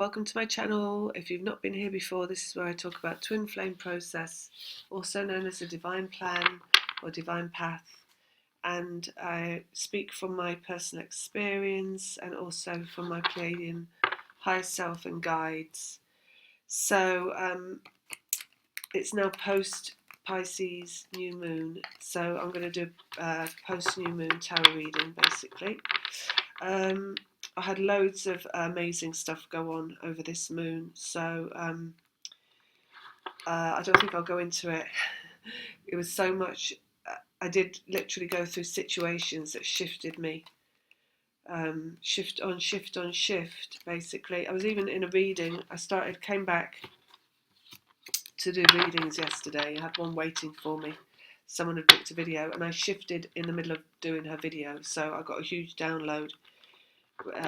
welcome to my channel. If you've not been here before, this is where I talk about twin flame process, also known as the divine plan or divine path, and I speak from my personal experience and also from my Pleiadian higher self and guides. So it's now post Pisces new moon, so I'm going to do a post new moon tarot reading basically. I had loads of amazing stuff go on over this moon, so I don't think I'll go into it. It was so much. I did literally go through situations that shifted me, shift on shift on shift, basically. I was even in a reading. Came back to do readings yesterday. I had one waiting for me. Someone had booked a video, and I shifted in the middle of doing her video, so I got a huge download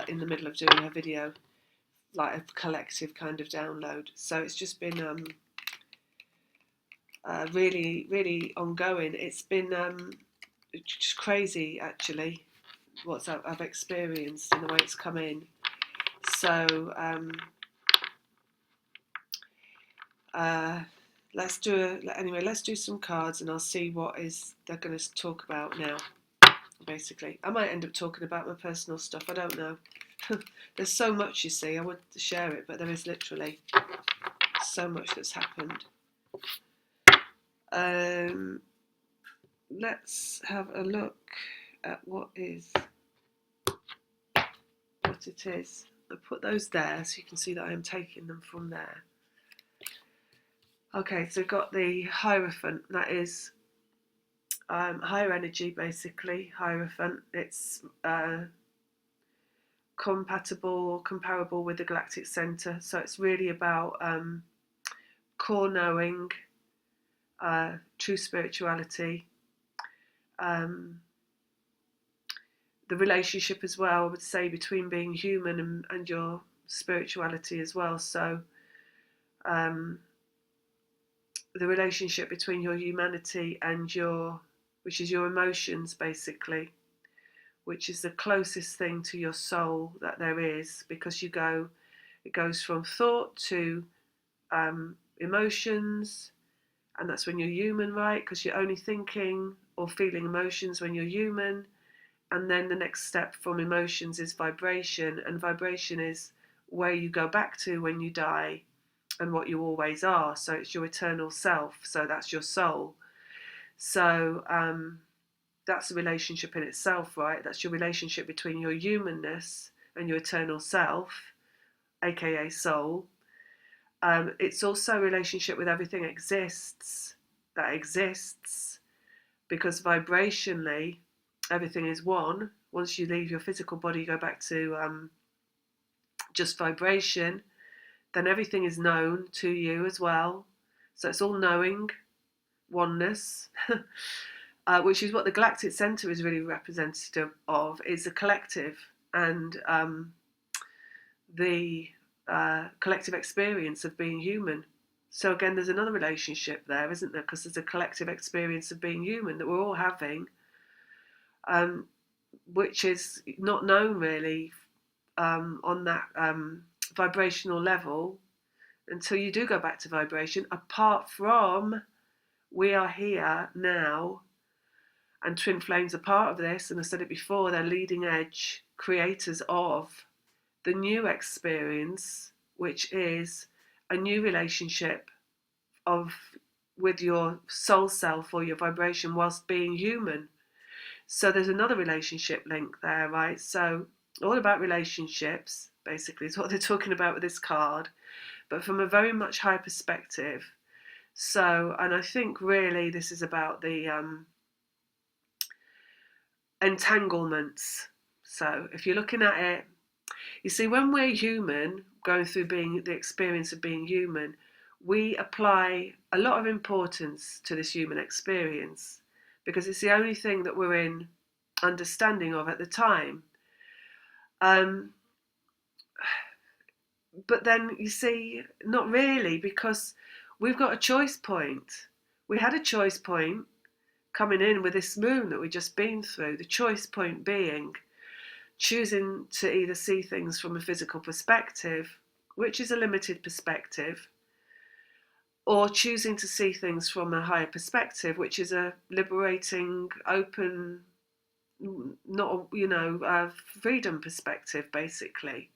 in the middle of doing her video, like a collective kind of download. So it's just been really, really ongoing. It's been just crazy, actually, what I've experienced and the way it's come in. So let's do some cards, and I'll see what they're going to talk about now. Basically, I might end up talking about my personal stuff. I don't know. There's so much, you see. I want to share it, but there is literally so much that's happened. Let's have a look at what it is. I put those there so you can see that I am taking them from there. Okay, so we've got the Hierophant. That is higher energy, basically. Hierophant. It's compatible or comparable with the galactic center. So it's really about core knowing, true spirituality, the relationship as well, I would say, between being human and your spirituality as well. So the relationship between your humanity and which is your emotions, basically, which is the closest thing to your soul that there is, because it goes from thought to emotions, and that's when you're human, right? Because you're only thinking or feeling emotions when you're human. And then the next step from emotions is vibration, and vibration is where you go back to when you die and what you always are. So it's your eternal self, so that's your soul. So that's a relationship in itself, right? That's your relationship between your humanness and your eternal self, aka soul. It's also a relationship with everything that exists, because vibrationally everything is one. Once you leave your physical body, you go back to just vibration, then everything is known to you as well. So it's all knowing, oneness, which is what the galactic center is really representative of. It's a collective, and the collective experience of being human. So again, there's another relationship there, isn't there? Because there's a collective experience of being human that we're all having, which is not known really on that vibrational level until you do go back to vibration, apart from we are here now, and twin flames are part of this, and I said it before, they're leading edge creators of the new experience, which is a new relationship with your soul self or your vibration whilst being human. So there's another relationship link there, right? So all about relationships, basically, is what they're talking about with this card, but from a very much higher perspective. So, and I think really this is about the entanglements. So if you're looking at it, you see, when we're human, going through the experience of being human, we apply a lot of importance to this human experience because it's the only thing that we're in understanding of at the time. But then you see, not really, because we've got a choice point. We had a choice point coming in with this moon that we've just been through. The choice point being choosing to either see things from a physical perspective which is a limited perspective, or choosing to see things from a higher perspective, which is a liberating, open, not freedom perspective, basically.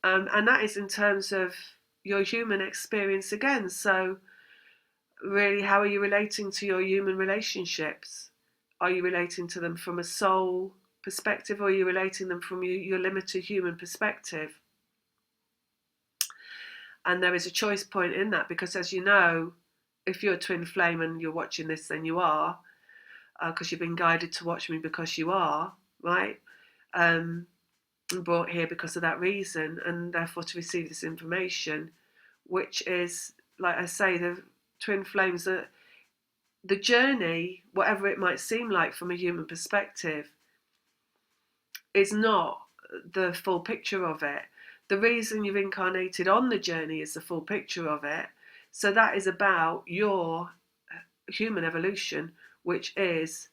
And that is in terms of your human experience again. So really, how are you relating to your human relationships? Are you relating to them from a soul perspective, or are you relating them from your limited human perspective? And there is a choice point in that, because as you know, if you're a twin flame and you're watching this, then you are, because you've been guided to watch me because you are, right? Brought here because of that reason, and therefore to receive this information, which is, like I say, the twin flames are the journey, whatever it might seem like from a human perspective, is not the full picture of it. The reason you've incarnated on the journey is the full picture of it. So that is about your human evolution, which is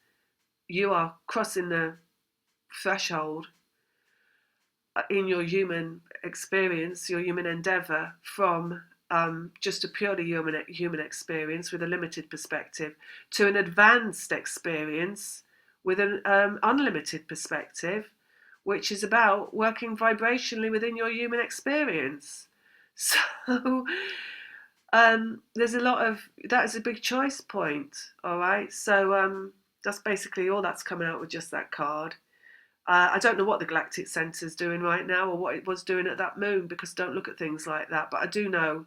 you are crossing the threshold in your human experience, your human endeavor, from just a purely human experience with a limited perspective to an advanced experience with an unlimited perspective, which is about working vibrationally within your human experience. So there's a lot of, that is a big choice point, all right? So that's basically all that's coming out with just that card. I don't know what the Galactic Centre's doing right now, or what it was doing at that moon, because I don't look at things like that. But I do know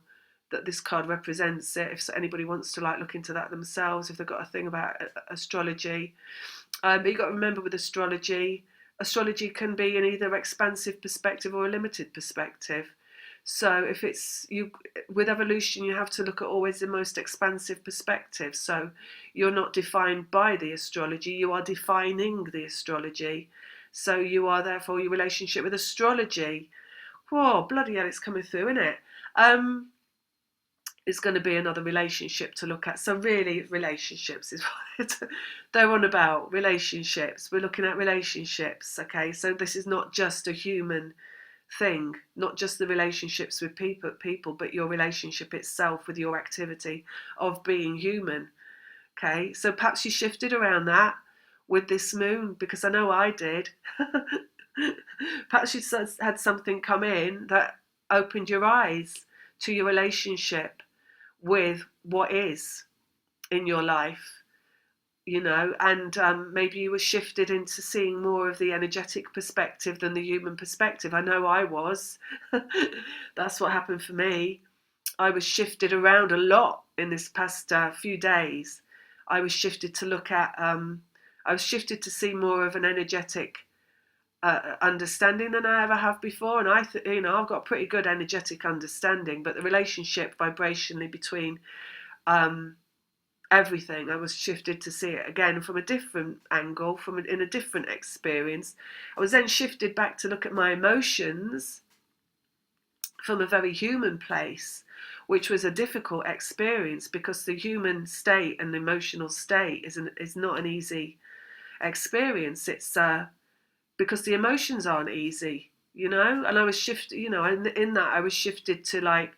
that this card represents it. If anybody wants to look into that themselves, if they've got a thing about astrology. But you've got to remember with astrology can be in either expansive perspective or a limited perspective. So if it's you with evolution, you have to look at always the most expansive perspective. So you're not defined by the astrology, you are defining the astrology. So you are therefore your relationship with astrology. Whoa, bloody hell, it's coming through, isn't it? It's going to be another relationship to look at. So really, relationships is what they're on about. Relationships. We're looking at relationships. Okay, so this is not just a human thing, not just the relationships with people, but your relationship itself with your activity of being human. Okay, so perhaps you shifted around that with this moon, because I know I did. Perhaps you had something come in that opened your eyes to your relationship with what is in your life, and maybe you were shifted into seeing more of the energetic perspective than the human perspective. I know I was. That's what happened for me. I was shifted around a lot in this past few days. I was shifted to look at, I was shifted to see more of an energetic understanding than I ever have before. And I've got pretty good energetic understanding, but the relationship vibrationally between everything, I was shifted to see it again from a different angle, in a different experience. I was then shifted back to look at my emotions from a very human place, which was a difficult experience, because the human state and emotional state is not an easy experience. It's because the emotions aren't easy, and I was shifted, in that I was shifted to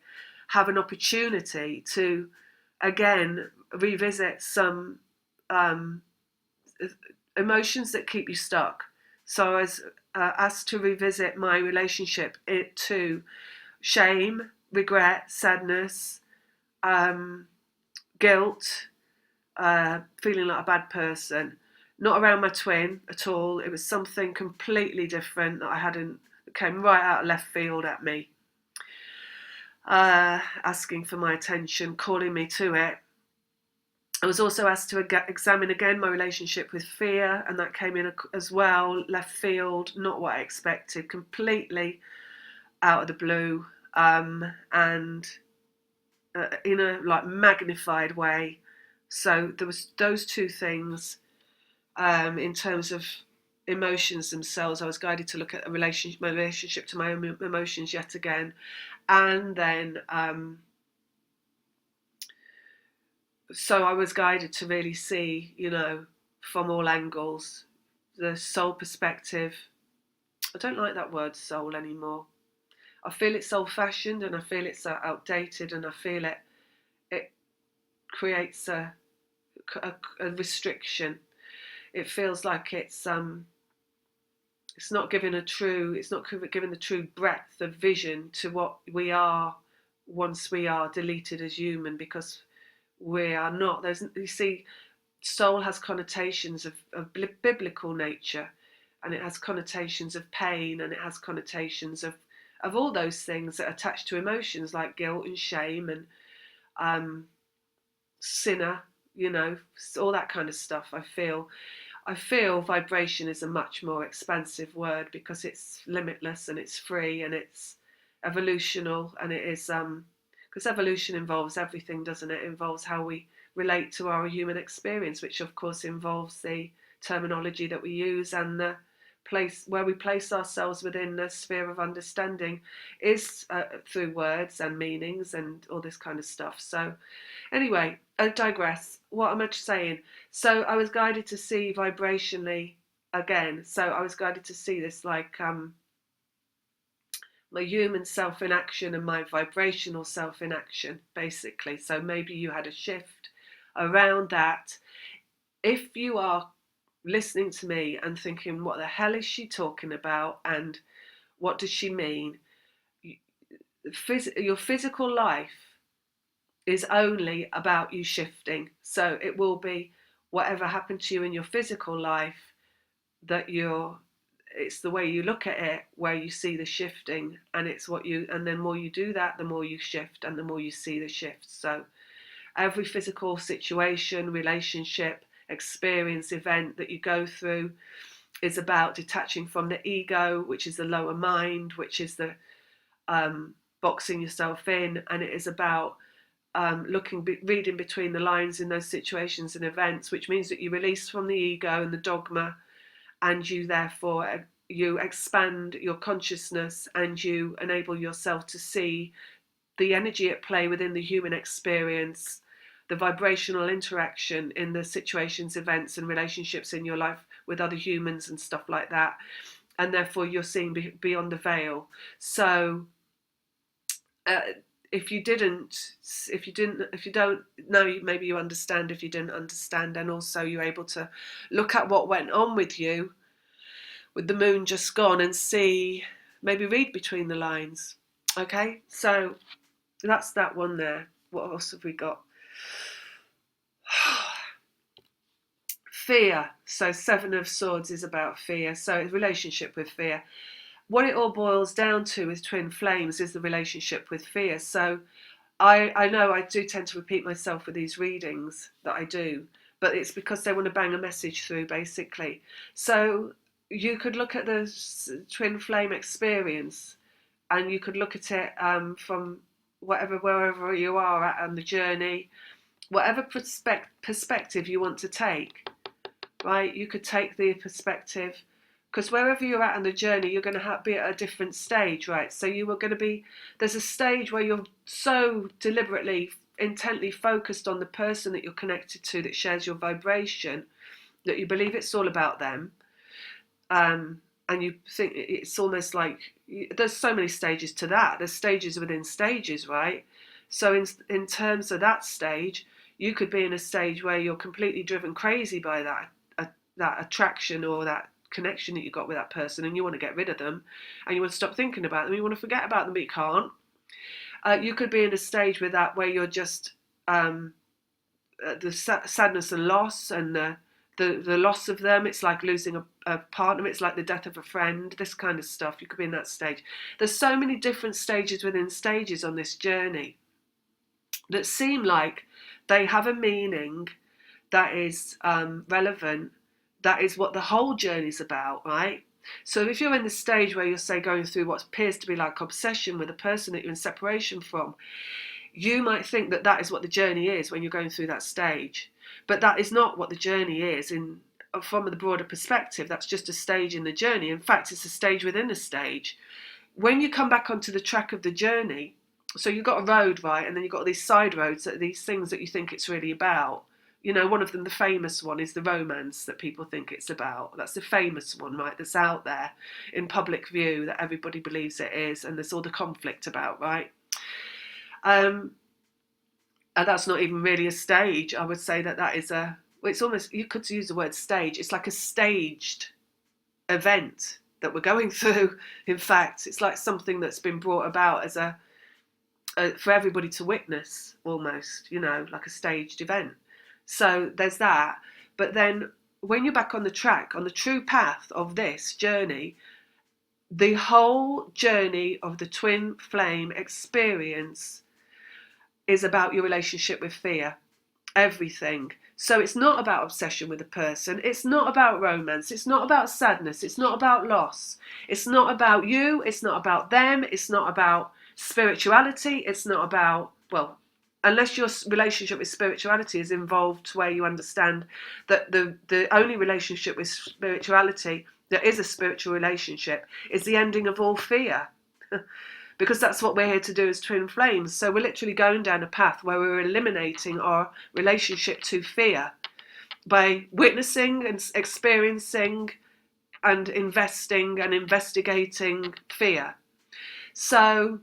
have an opportunity to again revisit some emotions that keep you stuck. So I was asked to revisit my relationship to shame, regret, sadness, guilt, feeling like a bad person. Not around my twin at all. It was something completely different that came right out of left field at me, asking for my attention, calling me to it. I was also asked to examine again my relationship with fear, and that came in as well, left field, not what I expected, completely out of the blue, and in a magnified way. So there was those two things. In terms of emotions themselves, I was guided to look at my relationship to my own emotions yet again, and then so I was guided to really see, from all angles, the soul perspective. I don't like that word soul anymore. I feel it's old-fashioned, and I feel it's outdated, and I feel it creates a restriction. It feels like it's not giving the true breadth of vision to what we are once we are deleted as human, because we are not. You see, soul has connotations of biblical nature, and it has connotations of pain, and it has connotations of all those things that are attached to emotions like guilt and shame and sinner, all that kind of stuff. I feel vibration is a much more expansive word, because it's limitless and it's free and it's evolutional, and it is because evolution involves everything, doesn't it? It involves how we relate to our human experience, which of course involves the terminology that we use, and the place where we place ourselves within the sphere of understanding is through words and meanings and all this kind of stuff. So anyway, I digress. What am I saying? So I was guided to see vibrationally again. So I was guided to see this like my human self in action and my vibrational self in action, basically. So maybe you had a shift around that. If you are listening to me and thinking, what the hell is she talking about? And what does she mean? Your physical life is only about you shifting. So it will be whatever happened to you in your physical life, it's the way you look at it where you see the shifting, and and then more you do that, the more you shift, and the more you see the shift. So every physical situation, relationship, experience, event that you go through is about detaching from the ego, which is the lower mind, which is the boxing yourself in, and it is about reading between the lines in those situations and events, which means that you release from the ego and the dogma, and you expand your consciousness, and you enable yourself to see the energy at play within the human experience, the vibrational interaction in the situations, events, and relationships in your life with other humans and stuff like that, and therefore you're seeing beyond the veil. So if you don't now, maybe you understand. If you didn't understand, and also you're able to look at what went on with you with the moon just gone, and maybe read between the lines. Okay, so that's that one there. What else have we got? Fear. So Seven of Swords is about fear. So it's relationship with fear. What it all boils down to with twin flames is the relationship with fear. So I know I do tend to repeat myself with these readings that I do, but it's because they want to bang a message through, basically. So you could look at the twin flame experience, and you could look at it from wherever you are at on the journey, whatever perspective you want to take, right? You could take the perspective, because wherever you're at on the journey, you're going to be at a different stage, right? So there's a stage where you're so deliberately, intently focused on the person that you're connected to, that shares your vibration, that you believe it's all about them. And you think it's almost like, there's so many stages to that. There's stages within stages, right? So in terms of that stage, you could be in a stage where you're completely driven crazy by that attraction or that connection that you got with that person, and you want to get rid of them, and you want to stop thinking about them, you want to forget about them, but you can't. You could be in a stage with that where you're just the sadness and loss, and the loss of them. It's like losing a partner. It's like the death of a friend. This kind of stuff. You could be in that stage. There's so many different stages within stages on this journey that seem like they have a meaning that is relevant. That is what the whole journey's about, right? So if you're in the stage where you're, say, going through what appears to be like obsession with a person that you're in separation from, you might think that that is what the journey is when you're going through that stage. But that is not what the journey is from the broader perspective. That's just a stage in the journey. In fact, it's a stage within a stage. When you come back onto the track of the journey, so you've got a road, right? And then you've got these side roads, that are these things that you think it's really about. You know, one of them, the famous one, is the romance that people think it's about. That's the famous one, right, that's out there in public view that everybody believes it is, and there's all the conflict about, right? And that's not even really a stage. I would say that is well, it's almost, you could use the word stage. It's like a staged event that we're going through. In fact, it's like something that's been brought about as for everybody to witness, almost, you know, like a staged event. So there's that. But then when you're back on the track, on the true path of this journey, the whole journey of the twin flame experience is about your relationship with fear. Everything. So it's not about obsession with a person. It's not about romance. It's not about sadness. It's not about loss. It's not about you. It's not about them. It's not about spirituality. It's not about, well, unless your relationship with spirituality is involved to where you understand that the only relationship with spirituality that is a spiritual relationship is the ending of all fear. Because that's what we're here to do as twin flames. So we're literally going down a path where we're eliminating our relationship to fear by witnessing and experiencing and investing and investigating fear. So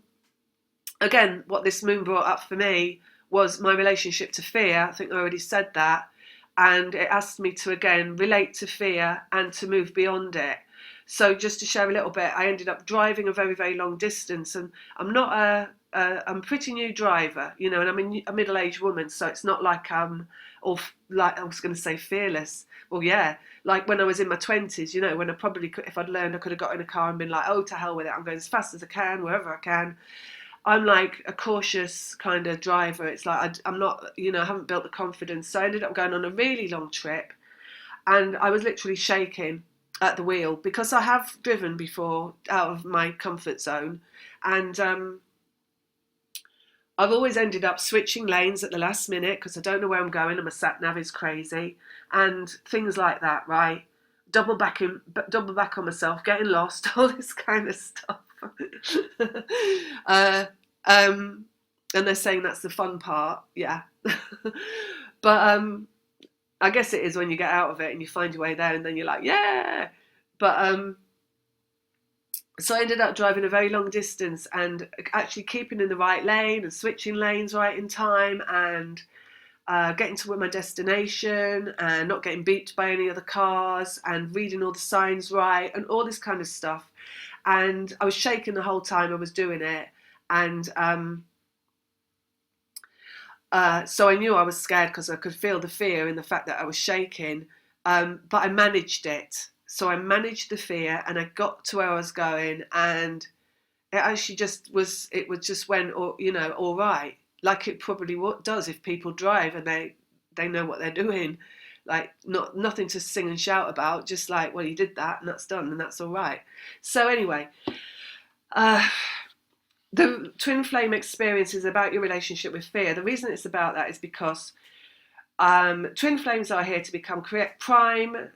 again, what this moon brought up for me was my relationship to fear. I think I already said that. And it asked me to, again, relate to fear and to move beyond it. So just to share a little bit, I ended up driving a very, very long distance, and I'm not I'm a pretty new driver, you know, and I'm a middle-aged woman, so it's not like like I was going to say fearless. Well, yeah, like when I was in my 20s, you know, when I probably could, if I'd learned, I could have got in a car and been like, oh, to hell with it, I'm going as fast as I can, wherever I can. I'm like a cautious kind of driver. It's like I'm not, you know, I haven't built the confidence. So I ended up going on a really long trip, and I was literally shaking at the wheel because I have driven before out of my comfort zone, and I've always ended up switching lanes at the last minute because I don't know where I'm going and my sat nav is crazy and things like that, right? Double back on myself, getting lost, all this kind of stuff. uh, and they're saying that's the fun part, yeah. But I guess it is when you get out of it and you find your way there, and then you're like, yeah. But so I ended up driving a very long distance and actually keeping in the right lane and switching lanes right in time, and getting to my destination and not getting beeped by any other cars and reading all the signs right and all this kind of stuff. And I was shaking the whole time I was doing it. And so I knew I was scared because I could feel the fear in the fact that I was shaking. But I managed it. So I managed the fear and I got to where I was going, and it actually just went, you know, all right. Like it probably does if people drive and they know what they're doing. Like nothing to sing and shout about, just like, well, you did that and that's done and that's all right. So anyway, the twin flame experience is about your relationship with fear. The reason it's about that is because twin flames are here to become prime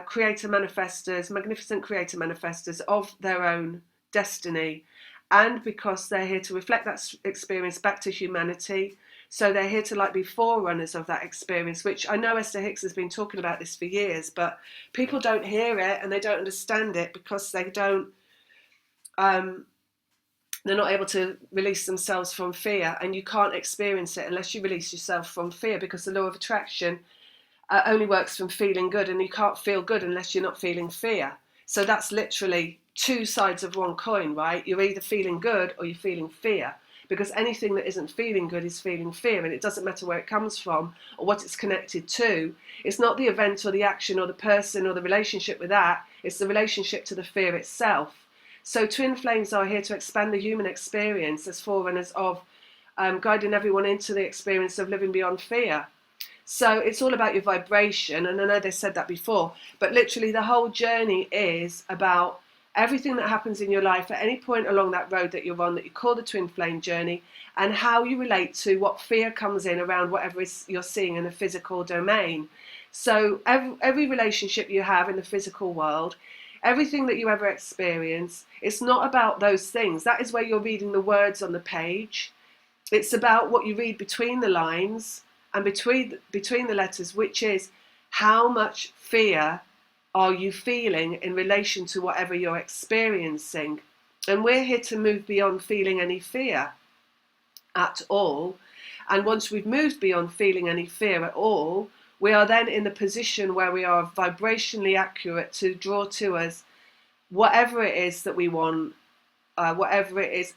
creator manifestors, magnificent creator manifestors of their own destiny, and because they're here to reflect that experience back to humanity. So they're here to like be forerunners of that experience, which I know Esther Hicks has been talking about this for years, but people don't hear it and they don't understand it because they don't they're not able to release themselves from fear, and you can't experience it unless you release yourself from fear, because the law of attraction only works from feeling good, and you can't feel good unless you're not feeling fear. So that's literally two sides of one coin, right? You're either feeling good or you're feeling fear, because anything that isn't feeling good is feeling fear, and it doesn't matter where it comes from or what it's connected to. It's not the event or the action or the person or the relationship with that, it's the relationship to the fear itself. So twin flames are here to expand the human experience as forerunners of guiding everyone into the experience of living beyond fear. So it's all about your vibration, and I know they said that before, but literally the whole journey is about everything that happens in your life at any point along that road that you're on, that you call the twin flame journey, and how you relate to what fear comes in around whatever you're seeing in the physical domain. So every relationship you have in the physical world, everything that you ever experience, it's not about those things. That is where you're reading the words on the page. It's about what you read between the lines and between the letters, which is how much fear are you feeling in relation to whatever you're experiencing. And we're here to move beyond feeling any fear at all. And once we've moved beyond feeling any fear at all, we are then in the position where we are vibrationally accurate to draw to us whatever it is that we want, whatever it is,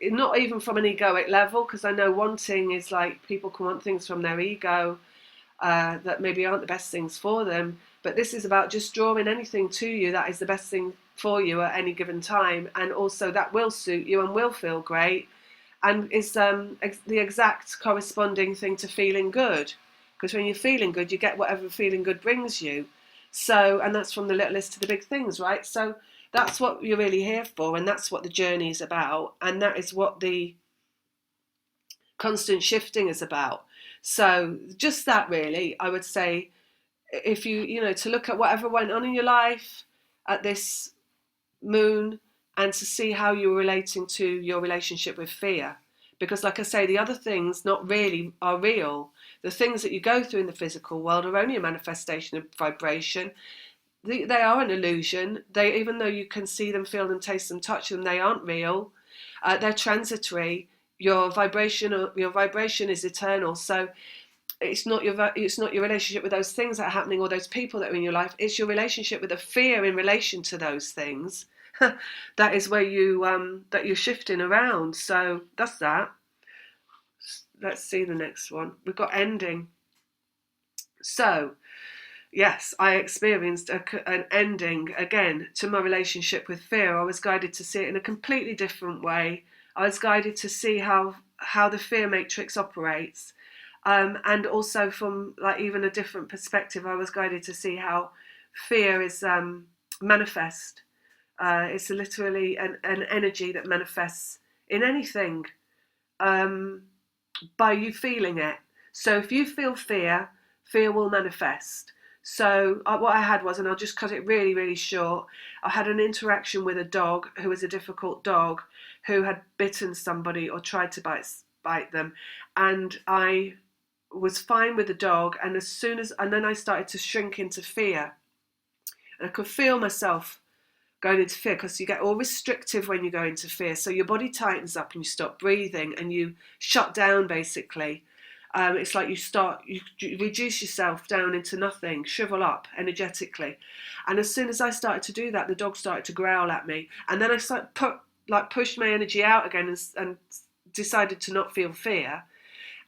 not even from an egoic level, because I know wanting is like people can want things from their ego that maybe aren't the best things for them. But this is about just drawing anything to you that is the best thing for you at any given time, and also that will suit you and will feel great, and is the exact corresponding thing to feeling good. Because when you're feeling good, you get whatever feeling good brings you. So, and that's from the littlest to the big things, right? So that's what you're really here for, and that's what the journey is about, and that is what the constant shifting is about. So just that, really, I would say, if you to look at whatever went on in your life at this moon, and to see how you're relating to your relationship with fear. Because like I say, the other things not really are real. The things that you go through in the physical world are only a manifestation of vibration. They are an illusion. They, even though you can see them, feel them, taste them, touch them, they aren't real. They're transitory. Your vibration is eternal. So it's not your relationship with those things that are happening or those people that are in your life. It's your relationship with the fear in relation to those things. That is where that you're shifting around. So that's that. Let's see the next one. We've got ending. So yes, I experienced an ending again to my relationship with fear. I was guided to see it in a completely different way. I was guided to see how the fear matrix operates, and also from like even a different perspective. I was guided to see how fear is manifest. It's literally an energy that manifests in anything, by you feeling it. So if you feel fear, fear will manifest. So what I had was, and I'll just cut it really, really short, I had an interaction with a dog who was a difficult dog who had bitten somebody or tried to bite them. And I was fine with the dog, and then I started to shrink into fear. And I could feel myself going into fear, because you get all restrictive when you go into fear. So your body tightens up and you stop breathing and you shut down, basically. It's like you reduce yourself down into nothing, shrivel up energetically. And as soon as I started to do that, the dog started to growl at me. And then I pushed my energy out again and decided to not feel fear.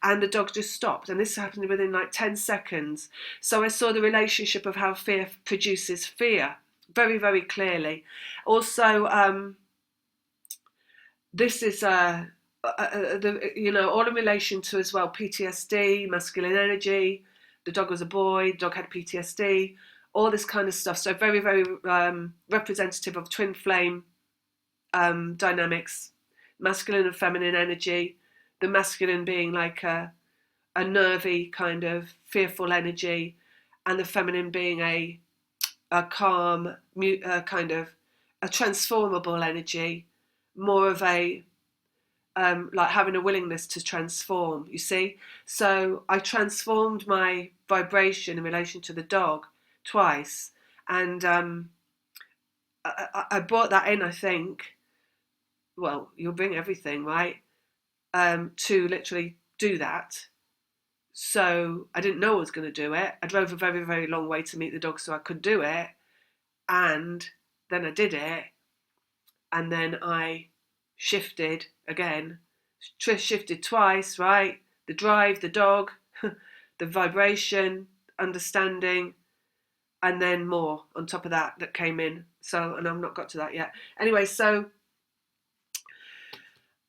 And the dog just stopped. And this happened within like 10 seconds. So I saw the relationship of how fear produces fear very, very clearly. Also, this is all in relation to as well PTSD, masculine energy. The dog was a boy. The dog had PTSD. All this kind of stuff. So very, very representative of twin flame dynamics, masculine and feminine energy. The masculine being like a nervy kind of fearful energy, and the feminine being a calm, kind of a transformable energy, more of a like having a willingness to transform, you see. So I transformed my vibration in relation to the dog twice, and I brought that in, I think. Well, you'll bring everything, right, to literally do that. So I didn't know I was going to do it. I drove a very, very long way to meet the dog so I could do it. And then I did it. And then I shifted again. Shifted twice, right? The drive, the dog, the vibration, understanding, and then more on top of that came in. So, and I've not got to that yet. Anyway, so,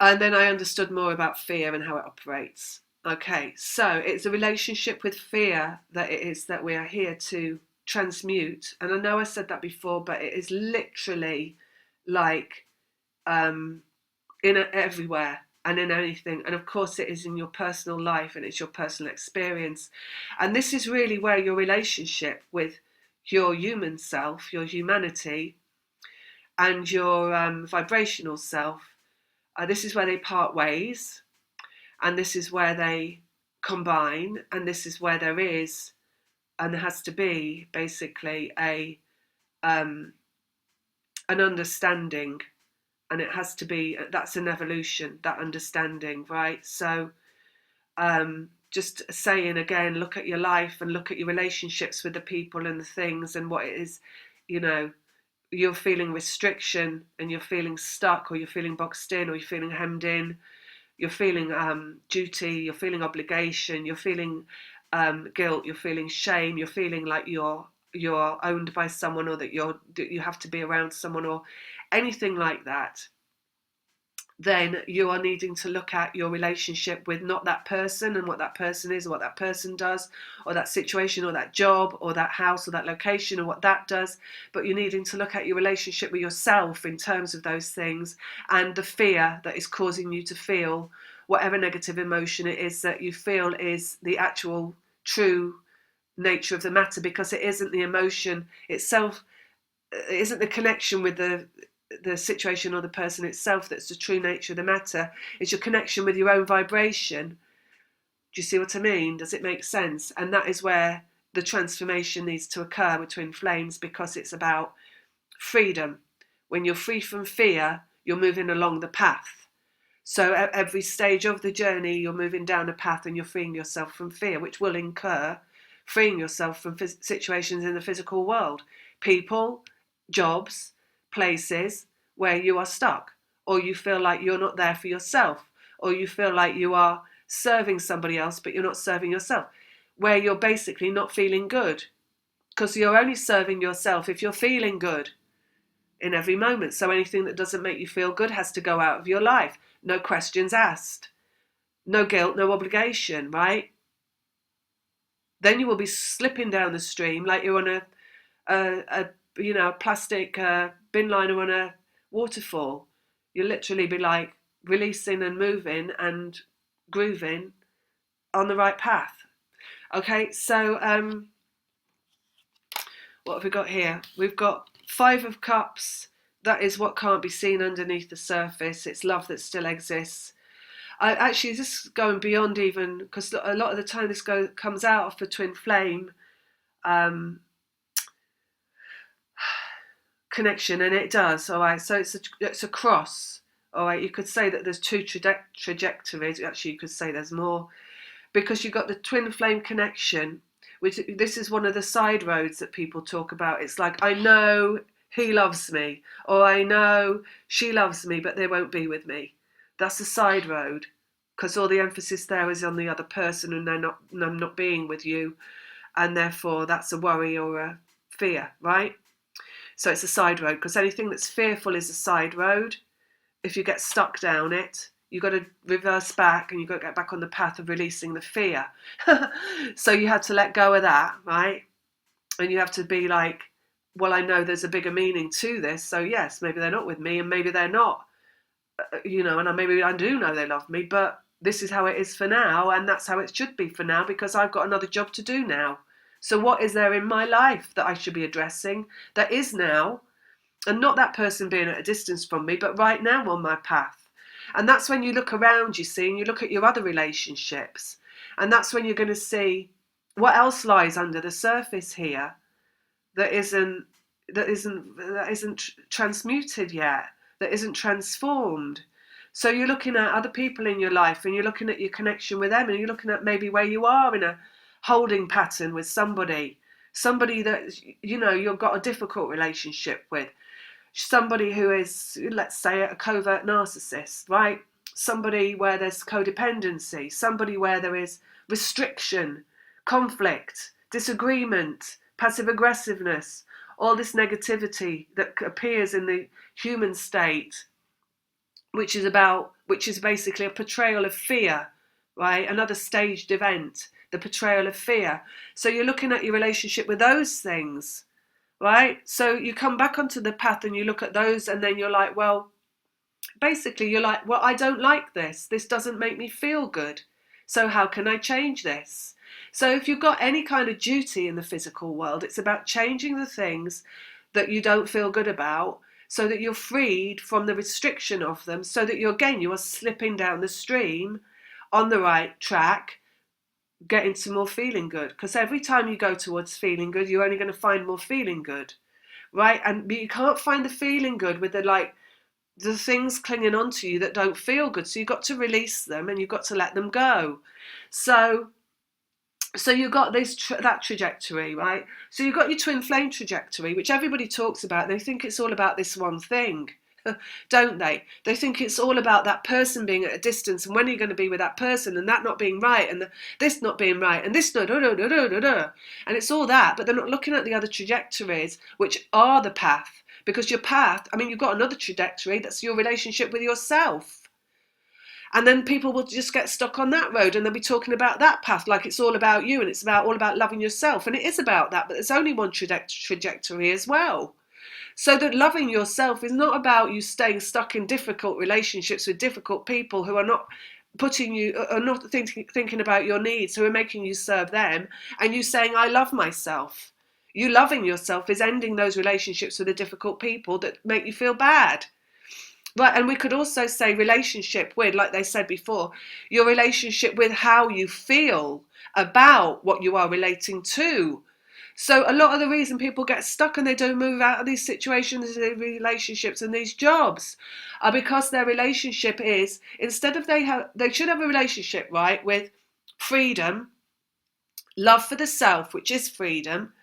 and then I understood more about fear and how it operates. Okay, so it's a relationship with fear that it is that we are here to transmute. And I know I said that before, but it is literally like everywhere and in anything. And of course it is in your personal life, and it's your personal experience. And this is really where your relationship with your human self, your humanity, and your vibrational self, this is where they part ways. And this is where they combine, and this is where there is, and there has to be basically an understanding, and it has to be, that's an evolution, that understanding, right? So just saying again, look at your life and look at your relationships with the people and the things and what it is, you know, you're feeling restriction and you're feeling stuck, or you're feeling boxed in, or you're feeling hemmed in, you're feeling duty, you're feeling obligation, you're feeling guilt, you're feeling shame, you're feeling like you're owned by someone, or that you have to be around someone, or anything like that, then you are needing to look at your relationship with not that person and what that person is, or what that person does, or that situation, or that job, or that house, or that location, or what that does, but you're needing to look at your relationship with yourself in terms of those things, and the fear that is causing you to feel whatever negative emotion it is that you feel is the actual true nature of the matter, because it isn't the emotion itself, it isn't the connection with the situation or the person itself that's the true nature of the matter. It's your connection with your own vibration. Do you see what I mean? Does it make sense? And that is where the transformation needs to occur with twin flames, because it's about freedom. When you're free from fear, you're moving along the path. So at every stage of the journey, you're moving down a path and you're freeing yourself from fear, which will incur freeing yourself from situations in the physical world, people, jobs, places where you are stuck, or you feel like you're not there for yourself, or you feel like you are serving somebody else but you're not serving yourself, where you're basically not feeling good, because you're only serving yourself if you're feeling good in every moment. So anything that doesn't make you feel good has to go out of your life. No questions asked, no guilt, no obligation, right? Then you will be slipping down the stream like you're on a plastic bin liner on a waterfall. You'll literally be like releasing and moving and grooving on the right path. Okay, so what have we got here? We've got 5 of Cups. That is what can't be seen underneath the surface. It's love that still exists. Actually, this is going beyond even, because a lot of the time this comes out of the twin flame connection, and it does. All right, so it's a cross. All right, you could say that there's 2 trajectories. Actually, you could say there's more, because you've got the twin flame connection, which this is one of the side roads that people talk about. It's like, I know he loves me, or I know she loves me, but they won't be with me. That's the side road, because all the emphasis there is on the other person, and they're not being with you, and therefore that's a worry or a fear, right? So it's a side road, because anything that's fearful is a side road. If you get stuck down it, you've got to reverse back, and you've got to get back on the path of releasing the fear. So you have to let go of that, right? And you have to be like, well, I know there's a bigger meaning to this, so yes, maybe they're not with me, and maybe they're not, and maybe I do know they love me, but this is how it is for now, and that's how it should be for now, because I've got another job to do now. So what is there in my life that I should be addressing that is now, and not that person being at a distance from me, but right now on my path? And that's when you look around, you see, and you look at your other relationships, and that's when you're going to see what else lies under the surface here that isn't transmuted yet, that isn't transformed. So you're looking at other people in your life, and you're looking at your connection with them, and you're looking at maybe where you are in a holding pattern with somebody that you've got a difficult relationship with, somebody who is, let's say, a covert narcissist, right? Somebody where there's codependency, somebody where there is restriction, conflict, disagreement, passive aggressiveness, all this negativity that appears in the human state, which is basically a portrayal of fear, right? Another staged event, the portrayal of fear. So you're looking at your relationship with those things, right? So you come back onto the path and you look at those, and then you're like, well, basically you're like, well, I don't like this. This doesn't make me feel good. So how can I change this? So if you've got any kind of duty in the physical world, it's about changing the things that you don't feel good about, so that you're freed from the restriction of them, so that you are slipping down the stream on the right track, get into more feeling good, because every time you go towards feeling good, you're only going to find more feeling good, right? And you can't find the feeling good with the things clinging onto you that don't feel good. So you've got to release them and you've got to let them go. So you've got that trajectory, right? So you've got your twin flame trajectory, which everybody talks about. They think it's all about this one thing, don't they? They think it's all about that person being at a distance and when you're going to be with that person and that not being right and this not being right and this no. And it's all that, but they're not looking at the other trajectories, which are the path. Because your path, I mean, you've got another trajectory, that's your relationship with yourself. And then people will just get stuck on that road and they'll be talking about that path like it's all about you and it's all about loving yourself. And it is about that, but there's only one trajectory as well. So that loving yourself is not about you staying stuck in difficult relationships with difficult people who are not thinking about your needs, who are making you serve them, and you saying, I love myself. You loving yourself is ending those relationships with the difficult people that make you feel bad. Right, and we could also say relationship with, like they said before, your relationship with how you feel about what you are relating to. So a lot of the reason people get stuck and they don't move out of these situations, these relationships and these jobs are because their relationship is, instead of they should have a relationship, right, with freedom, love for the self, which is freedom,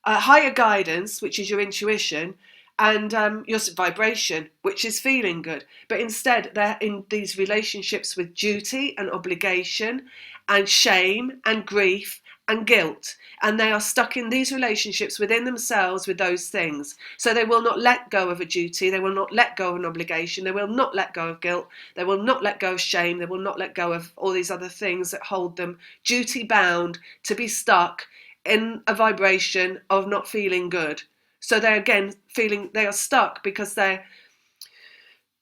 higher guidance, which is your intuition, and your vibration, which is feeling good. But instead, they're in these relationships with duty and obligation and shame and grief and guilt. And they are stuck in these relationships within themselves with those things. So they will not let go of a duty. They will not let go of an obligation. They will not let go of guilt. They will not let go of shame. They will not let go of all these other things that hold them duty bound to be stuck in a vibration of not feeling good. So they're again feeling they are stuck because they're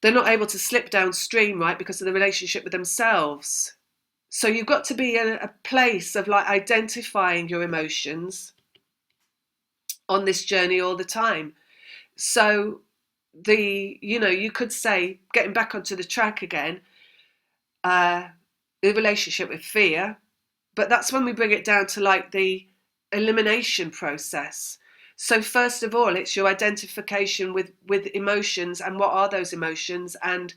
not able to slip downstream, right, because of the relationship with themselves. So you've got to be in a place of like identifying your emotions on this journey all the time. So you could say, getting back onto the track again, the relationship with fear, but that's when we bring it down to like the elimination process. So first of all, it's your identification with emotions and what are those emotions, and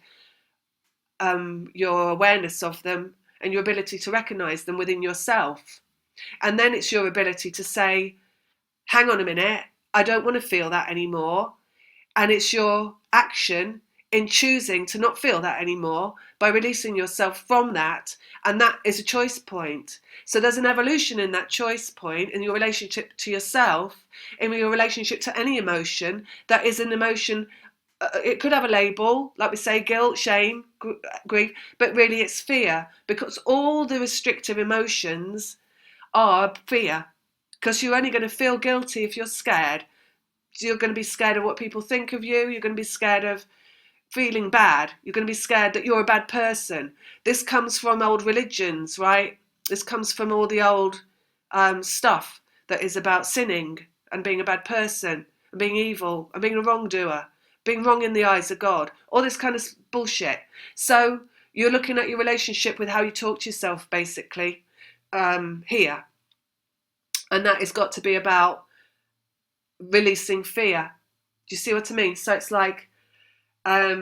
your awareness of them and your ability to recognize them within yourself. And then it's your ability to say, hang on a minute, I don't want to feel that anymore. And it's your action in choosing to not feel that anymore by releasing yourself from that. And that is a choice point. So there's an evolution in that choice point in your relationship to yourself, in your relationship to any emotion that is an emotion. It could have a label, like we say, guilt, shame, grief, but really it's fear, because all the restrictive emotions are fear, because you're only going to feel guilty if you're scared. You're going to be scared of what people think of you. You're going to be scared of feeling bad. You're going to be scared that you're a bad person. This comes from old religions, right? This comes from all the old stuff that is about sinning and being a bad person and being evil and being a wrongdoer, being wrong in the eyes of God, all this kind of bullshit. So you're looking at your relationship with how you talk to yourself, basically, here. And that has got to be about releasing fear. Do you see what I mean? So it's like, I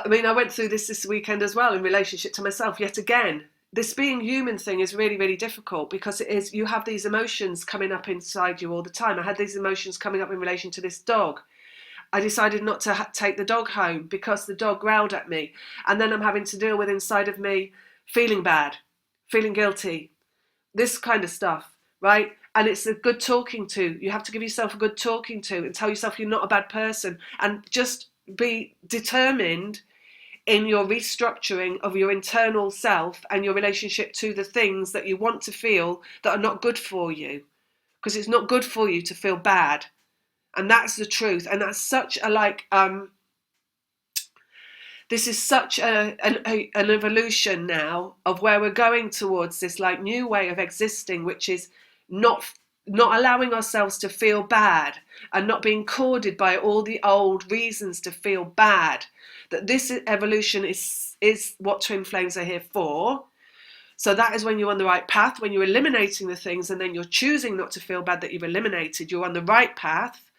mean, I went through this weekend as well in relationship to myself. Yet again, this being human thing is really, really difficult, because it is, you have these emotions coming up inside you all the time. I had these emotions coming up in relation to this dog. I decided not to take the dog home because the dog growled at me. And then I'm having to deal with inside of me feeling bad, feeling guilty, this kind of stuff, right? And it's a good talking to. You have to give yourself a good talking to and tell yourself you're not a bad person, and just be determined in your restructuring of your internal self and your relationship to the things that you want to feel that are not good for you, because it's not good for you to feel bad. And that's the truth. And that's such a this is such an evolution now of where we're going towards this like new way of existing, which is not not allowing ourselves to feel bad and not being corded by all the old reasons to feel bad. That this evolution is what twin flames are here for. So that is when you're on the right path, when you're eliminating the things and then you're choosing not to feel bad that you've eliminated, you're on the right path,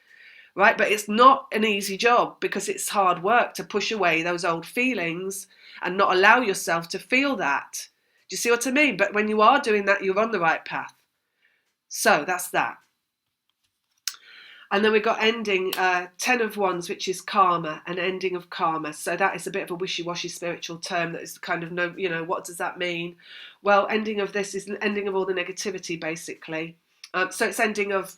right? But it's not an easy job because it's hard work to push away those old feelings and not allow yourself to feel that. Do you see what I mean? But when you are doing that, you're on the right path. So that's that. And then we've got ending 10 of Wands, which is karma, an ending of karma. So that is a bit of a wishy-washy spiritual term that is kind of no, what does that mean? Well, ending of this is ending of all the negativity, basically. So it's ending of,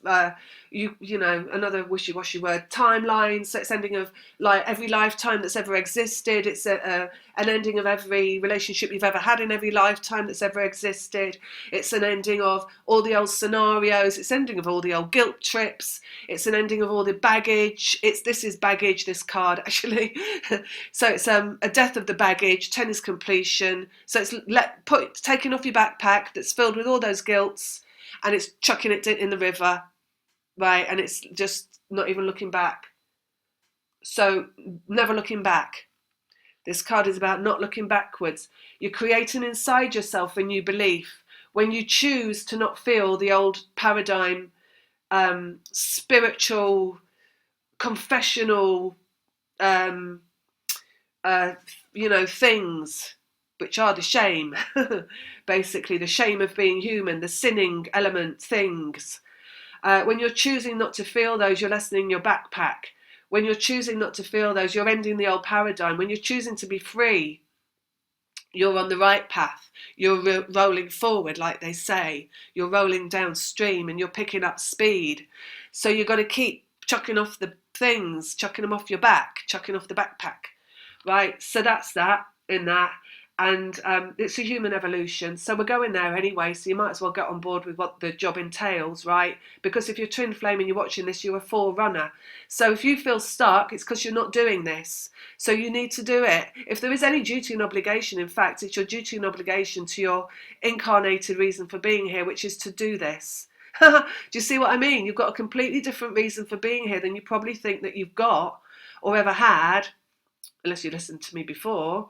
another wishy-washy word, timelines. So it's ending of like every lifetime that's ever existed. It's an ending of every relationship you've ever had in every lifetime that's ever existed. It's an ending of all the old scenarios. It's ending of all the old guilt trips. It's an ending of all the baggage. This is baggage, this card, actually. So it's a death of the baggage. 10 is completion. So it's taking off your backpack that's filled with all those guilts, and it's chucking it in the river, right? And it's just not even looking back. So never looking back. This card is about not looking backwards. You're creating inside yourself a new belief. When you choose to not feel the old paradigm, spiritual, confessional, things, which are the shame, basically the shame of being human, the sinning element things. When you're choosing not to feel those, you're lessening your backpack. When you're choosing not to feel those, you're ending the old paradigm. When you're choosing to be free, you're on the right path. You're rolling forward, like they say. You're rolling downstream and you're picking up speed. So you've got to keep chucking off the things, chucking them off your back, chucking off the backpack, right? So that's that in that. And it's a human evolution. So we're going there anyway, so you might as well get on board with what the job entails, right? Because if you're twin flame and you're watching this, you're a forerunner. So if you feel stuck, it's because you're not doing this. So you need to do it. If there is any duty and obligation, in fact, it's your duty and obligation to your incarnated reason for being here, which is to do this. Do you see what I mean? You've got a completely different reason for being here than you probably think that you've got or ever had, unless you listened to me before.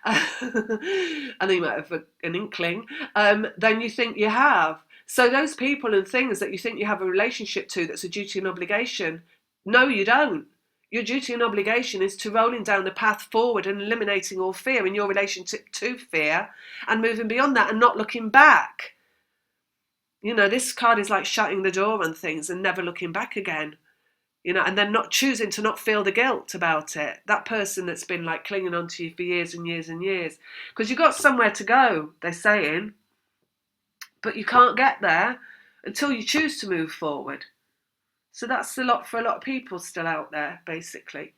And then you might have an inkling, then you think you have. So those people and things that you think you have a relationship to that's a duty and obligation, no, you don't. Your duty and obligation is to rolling down the path forward and eliminating all fear in your relationship to fear and moving beyond that and not looking back. This card is like shutting the door on things and never looking back again. And then not choosing to not feel the guilt about it. That person that's been like clinging on to you for years and years and years. Because you've got somewhere to go, they're saying. But you can't get there until you choose to move forward. So that's a lot for a lot of people still out there, basically.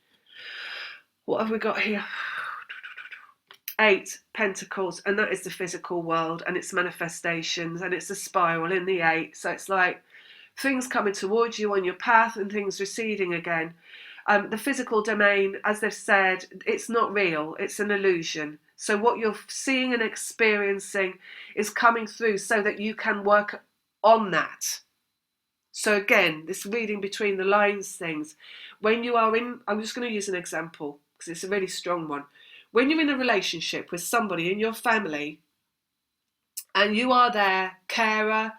What have we got here? 8 Pentacles, and that is the physical world and its manifestations, and it's a spiral in the 8. So it's like things coming towards you on your path and things receding again. The physical domain, as they've said, it's not real, it's an illusion. So what you're seeing and experiencing is coming through so that you can work on that. So again, this reading between the lines things. When you are in, I'm just going to use an example because it's a really strong one. When you're in a relationship with somebody in your family and you are their carer,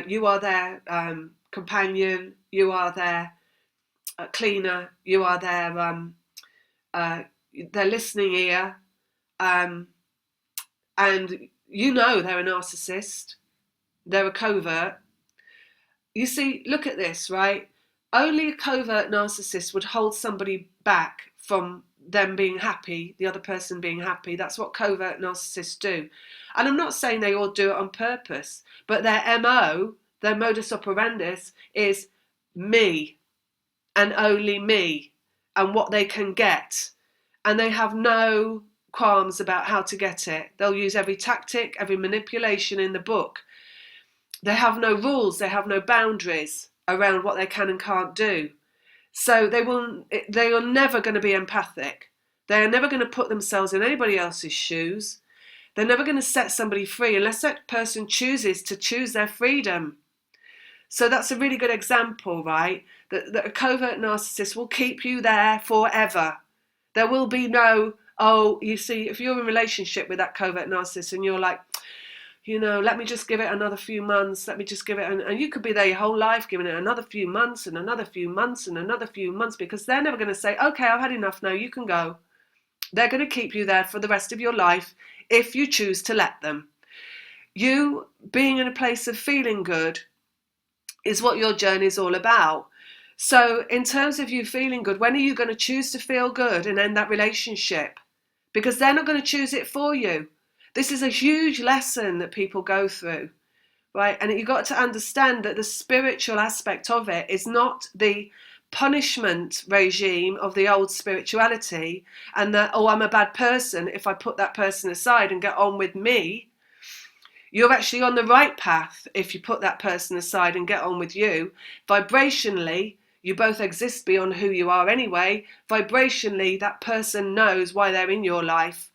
you are their companion, you are their cleaner, you are their listening ear, and they're a narcissist, they're a covert. You see, look at this, right? Only a covert narcissist would hold somebody back from them being happy, the other person being happy. That's what covert narcissists do. And I'm not saying they all do it on purpose, but their MO, their modus operandus, is me and only me and what they can get. And they have no qualms about how to get it. They'll use every tactic, every manipulation in the book. They have no rules, they have no boundaries around what they can and can't do. So they are never going to be empathic. They are never going to put themselves in anybody else's shoes. They're never going to set somebody free unless that person chooses to choose their freedom. So that's a really good example, right? That a covert narcissist will keep you there forever. There will be no, oh, you see, if you're in a relationship with that covert narcissist and you're like, let me just give it another few months, let me just give it, and you could be there your whole life giving it another few months and another few months and another few months, because they're never going to say, okay, I've had enough now, you can go. They're going to keep you there for the rest of your life if you choose to let them. You being in a place of feeling good is what your journey is all about. So in terms of you feeling good, when are you going to choose to feel good and end that relationship? Because they're not going to choose it for you. This is a huge lesson that people go through, right? And you've got to understand that the spiritual aspect of it is not the punishment regime of the old spirituality, and that, oh, I'm a bad person if I put that person aside and get on with me. You're actually on the right path if you put that person aside and get on with you. Vibrationally, you both exist beyond who you are anyway. Vibrationally, that person knows why they're in your life,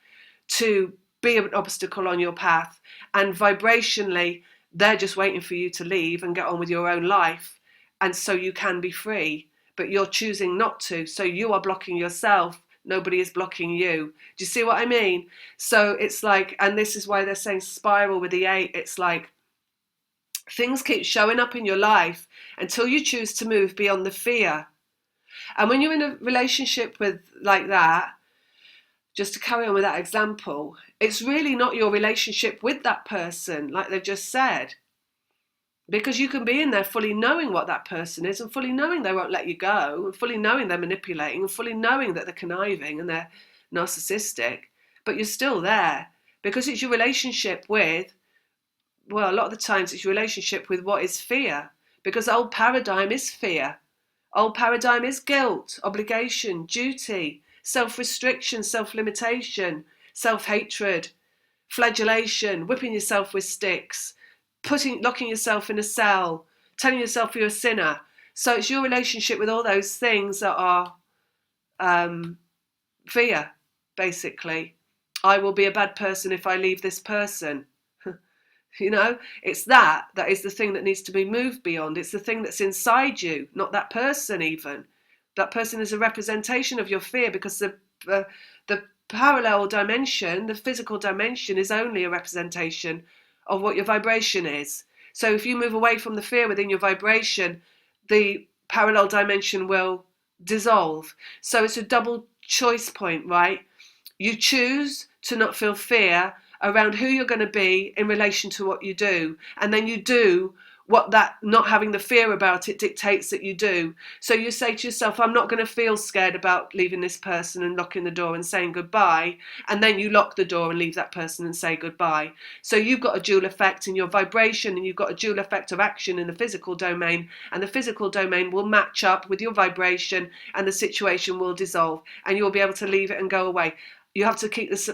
to be an obstacle on your path. And vibrationally, they're just waiting for you to leave and get on with your own life. And so you can be free, but you're choosing not to. So you are blocking yourself. Nobody is blocking you. Do you see what I mean? So it's like, and this is why they're saying spiral with the 8. It's like things keep showing up in your life until you choose to move beyond the fear. And when you're in a relationship with like that, just to carry on with that example, it's really not your relationship with that person, like they've just said. Because you can be in there fully knowing what that person is, and fully knowing they won't let you go, and fully knowing they're manipulating, and fully knowing that they're conniving and they're narcissistic, but you're still there because it's your relationship with, well, a lot of the times it's your relationship with what is fear, because old paradigm is fear. Old paradigm is guilt, obligation, duty, self-restriction, self-limitation, self-hatred, flagellation, whipping yourself with sticks, locking yourself in a cell, telling yourself you're a sinner. So it's your relationship with all those things that are fear, basically. I will be a bad person if I leave this person. It's that is the thing that needs to be moved beyond. It's the thing that's inside you, not that person even. That person is a representation of your fear, because the parallel dimension, the physical dimension, is only a representation of what your vibration is. So if you move away from the fear within your vibration, the parallel dimension will dissolve. So it's a double choice point, right? You choose to not feel fear around who you're going to be in relation to what you do, and then you do what that not having the fear about it dictates that you do. So you say to yourself, I'm not going to feel scared about leaving this person and locking the door and saying goodbye, and then you lock the door and leave that person and say goodbye. So you've got a dual effect in your vibration, and you've got a dual effect of action in the physical domain, and the physical domain will match up with your vibration, and the situation will dissolve, and you'll be able to leave it and go away. You have to keep this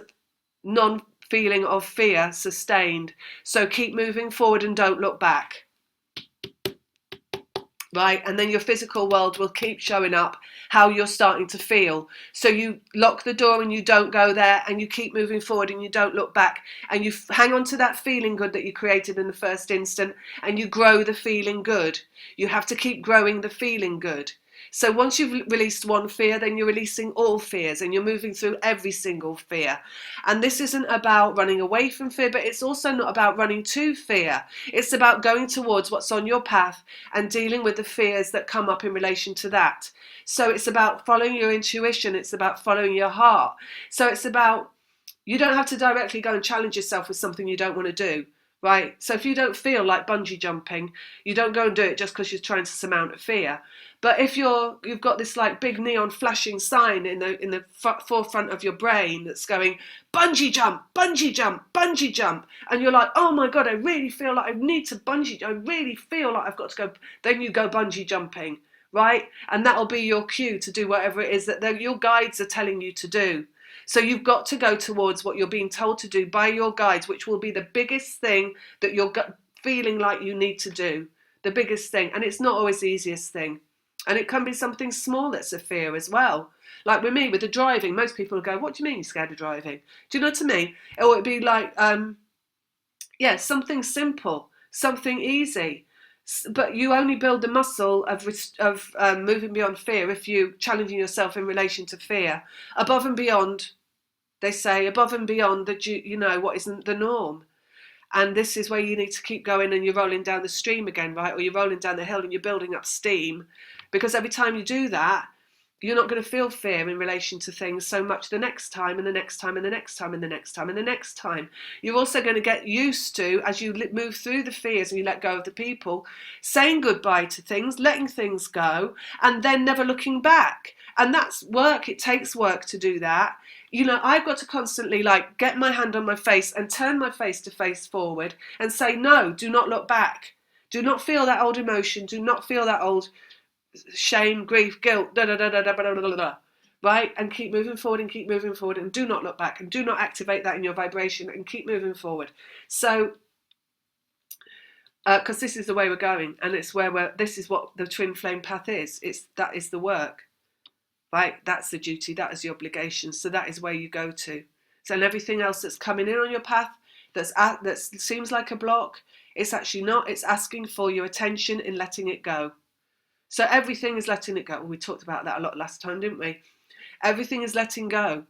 non-feeling of fear sustained. So keep moving forward and don't look back. Right, and then your physical world will keep showing up how you're starting to feel. So you lock the door and you don't go there, and you keep moving forward and you don't look back, and you hang on to that feeling good that you created in the first instant, and you grow the feeling good. You have to keep growing the feeling good. So once you've released one fear, then you're releasing all fears, and you're moving through every single fear. And this isn't about running away from fear, but it's also not about running to fear. It's about going towards what's on your path and dealing with the fears that come up in relation to that. So it's about following your intuition. It's about following your heart. So it's about, you don't have to directly go and challenge yourself with something you don't want to do. Right? So if you don't feel like bungee jumping, you don't go and do it just because you're trying to surmount a fear. But if you've got this like big neon flashing sign in the forefront of your brain that's going bungee jump, bungee jump, bungee jump, and you're like, oh my God, I really feel like I need to bungee. I really feel like I've got to go. Then you go bungee jumping, right? And that'll be your cue to do whatever it is that your guides are telling you to do. So you've got to go towards what you're being told to do by your guides, which will be the biggest thing that you're feeling like you need to do. The biggest thing. And it's not always the easiest thing. And it can be something small that's a fear as well. Like with me, with the driving, most people will go, what do you mean you're scared of driving? Do you know what I mean? Or it'd be like, yeah, something simple, something easy. But you only build the muscle of moving beyond fear if you challenging yourself in relation to fear. Above and beyond, they say, above and beyond that you know what isn't the norm. And this is where you need to keep going, and you're rolling down the stream again, right? Or you're rolling down the hill and you're building up steam. Because every time you do that, you're not going to feel fear in relation to things so much the next time and the next time and the next time and the next time and the next time. You're also going to get used to, as you move through the fears and you let go of the people, saying goodbye to things, letting things go, and then never looking back. And that's work. It takes work to do that. You know, I've got to constantly like get my hand on my face and turn my face to face forward and say, no, do not look back. Do not feel that old emotion. Do not feel that old shame, grief, guilt, da da da da da da da da, right? And keep moving forward and keep moving forward and do not look back and do not activate that in your vibration and keep moving forward. So, because this is the way we're going, and it's where this is what the twin flame path is. That is the work, right? That's the duty. That is the obligation. So that is where you go to. So and everything else that's coming in on your path that seems like a block, it's actually not. It's asking for your attention and letting it go. So everything is letting it go. We talked about that a lot last time, didn't we? Everything is letting go,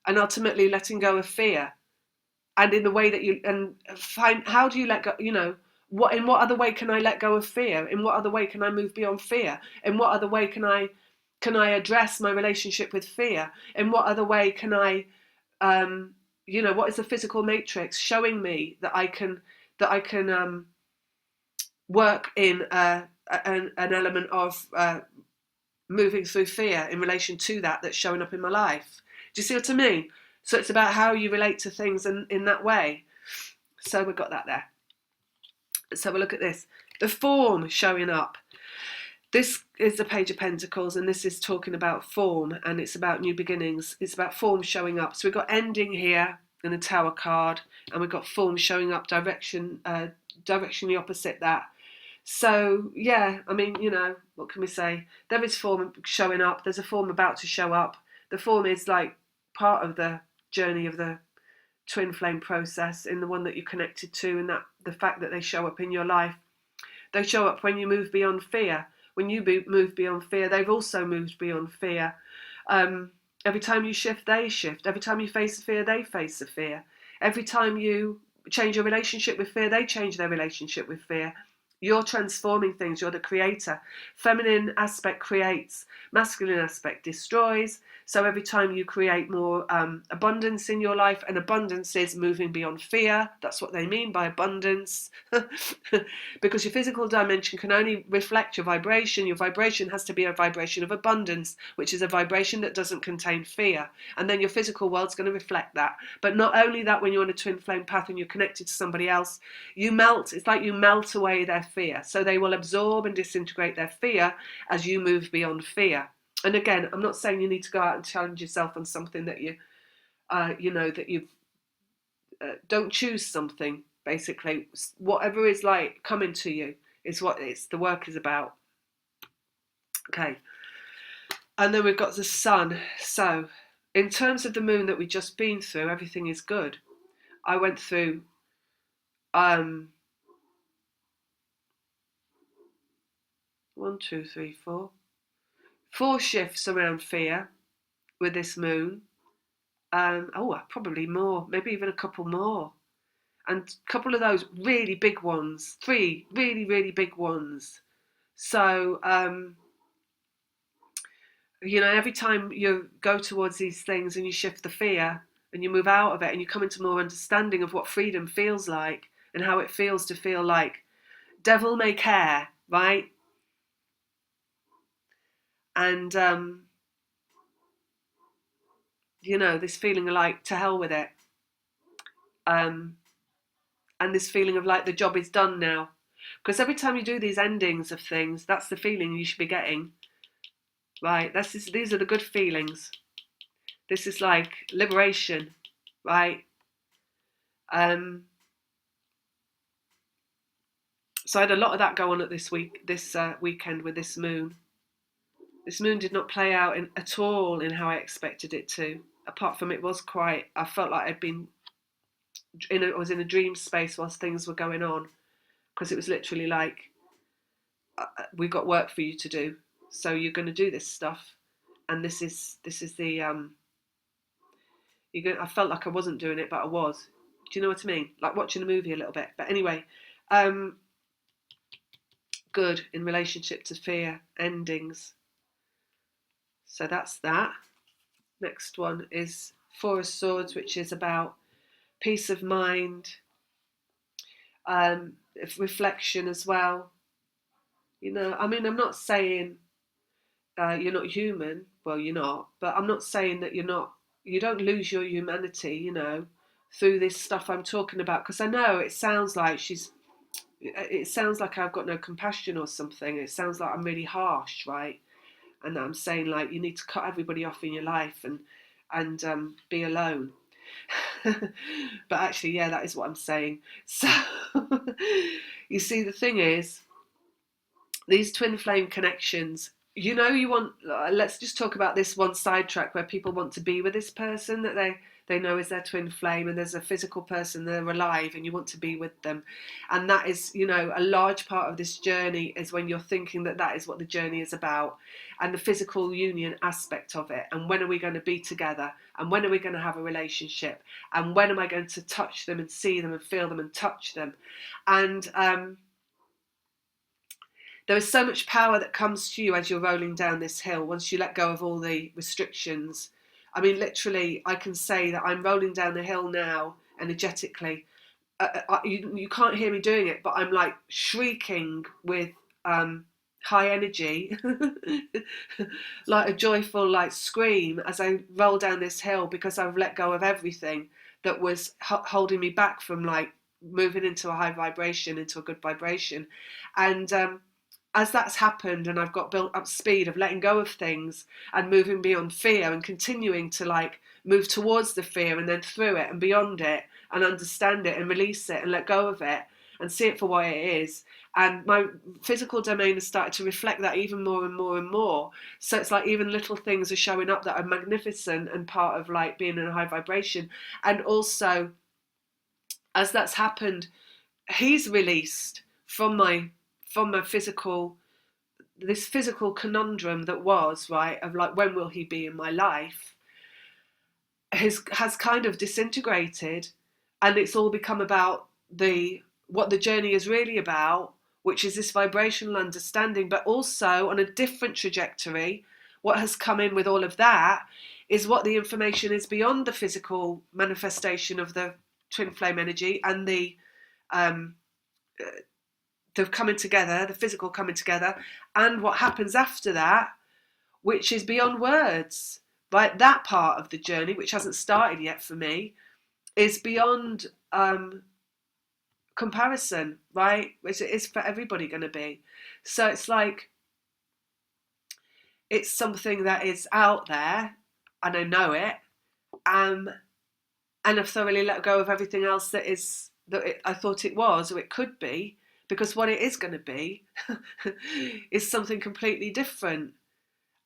and ultimately letting go of fear. And in the way that you and find, how do you let go? You know, in what other way can I let go of fear? In what other way can I move beyond fear? In what other way can I address my relationship with fear? In what other way can I, you know, what is the physical matrix showing me that I can work in an element of moving through fear in relation to that's showing up in my life. Do you see what I mean? So it's about how you relate to things in that way. So we've got that there. So we'll look at this. The form showing up. This is the Page of Pentacles, and this is talking about form, and it's about new beginnings. It's about form showing up. So we've got ending here in the Tower card, and we've got form showing up, directionally opposite that. So, yeah, I mean, you know, what can we say? There is form showing up. There's a form about to show up. The form is like part of the journey of the twin flame process, in the one that you're connected to, and that the fact that they show up in your life. They show up when you move beyond fear. When you move beyond fear, they've also moved beyond fear. Every time you shift, they shift. Every time you face a fear, they face a fear. Every time you change your relationship with fear, they change their relationship with fear. You're transforming things. You're the creator. Feminine aspect creates. Masculine aspect destroys. So every time you create more abundance in your life, and abundance is moving beyond fear. That's what they mean by abundance. Because your physical dimension can only reflect your vibration. Your vibration has to be a vibration of abundance, which is a vibration that doesn't contain fear. And then your physical world's going to reflect that. But not only that, when you're on a twin flame path and you're connected to somebody else, you melt. It's like you melt away their fear. So they will absorb and disintegrate their fear as you move beyond fear. And again, I'm not saying you need to go out and challenge yourself on something that you, that you don't choose something. Basically, whatever is like coming to you is what the work is about. Okay, and then we've got the sun. So, in terms of the moon that we've just been through, everything is good. I went through 1, 2, 3, 4. 4 shifts around fear with this moon. Probably more, maybe even a couple more. And a couple of those really big ones, 3 really, really big ones. So, every time you go towards these things and you shift the fear and you move out of it and you come into more understanding of what freedom feels like and how it feels to feel like devil may care, right? And, this feeling of like, to hell with it. And this feeling of like, the job is done now. Because every time you do these endings of things, that's the feeling you should be getting. Right? These are the good feelings. This is like liberation, right? So I had a lot of that go on at this weekend with this moon. This moon did not play out at all in how I expected it to. Apart from it was quite, I felt like I'd been I was in a dream space whilst things were going on, because it was literally like, we got work for you to do, so you're going to do this stuff, and this is the I felt like I wasn't doing it, but I was. Do you know what I mean? Like watching a movie a little bit. But anyway, good in relationship to fear, endings. So that's that. Next one is Four of Swords, which is about peace of mind, reflection as well. I mean, I'm not saying you're not human. Well, you're not. But I'm not saying that you don't lose your humanity, through this stuff I'm talking about. Because I know it sounds like I've got no compassion or something. It sounds like I'm really harsh, right? And I'm saying like you need to cut everybody off in your life and be alone. But actually, yeah, that is what I'm saying. So you see, the thing is, these twin flame connections, you want, let's just talk about this one sidetrack where people want to be with this person that they know is their twin flame, and there's a physical person, they're alive, and you want to be with them. And that is, a large part of this journey is when you're thinking that is what the journey is about, and the physical union aspect of it. And when are we going to be together? And when are we going to have a relationship? And when am I going to touch them and see them and feel them and touch them? And there is so much power that comes to you as you're rolling down this hill once you let go of all the restrictions. I mean, literally, I can say that I'm rolling down the hill now energetically. You can't hear me doing it, but I'm like shrieking with high energy, like a joyful scream as I roll down this hill, because I've let go of everything that was holding me back from moving into a high vibration, into a good vibration. And as that's happened and I've got built up speed of letting go of things and moving beyond fear and continuing to move towards the fear and then through it and beyond it and understand it and release it and let go of it and see it for what it is. And my physical domain has started to reflect that even more and more and more. So it's like even little things are showing up that are magnificent and part of being in a high vibration. And also, as that's happened, he's released from my physical, this physical conundrum that was, right, of when will he be in my life, has kind of disintegrated, and it's all become about what the journey is really about, which is this vibrational understanding. But also on a different trajectory, what has come in with all of that is what the information is beyond the physical manifestation of the twin flame energy and the coming together, the physical coming together, and what happens after that, which is beyond words, right? That part of the journey, which hasn't started yet for me, is beyond comparison, right? Which it is for everybody going to be. So it's it's something that is out there, and I know it, and I've thoroughly let go of everything else I thought it was or it could be, because what it is going to be is something completely different.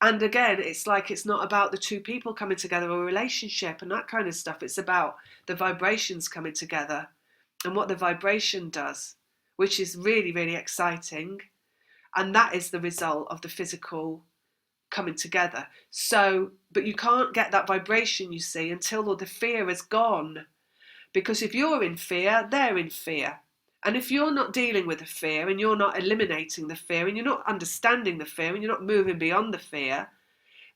And again, it's not about the two people coming together or a relationship and that kind of stuff. It's about the vibrations coming together and what the vibration does, which is really, really exciting. And that is the result of the physical coming together. So, but you can't get that vibration, you see, until all the fear is gone. Because if you're in fear, they're in fear. And if you're not dealing with the fear and you're not eliminating the fear and you're not understanding the fear and you're not moving beyond the fear,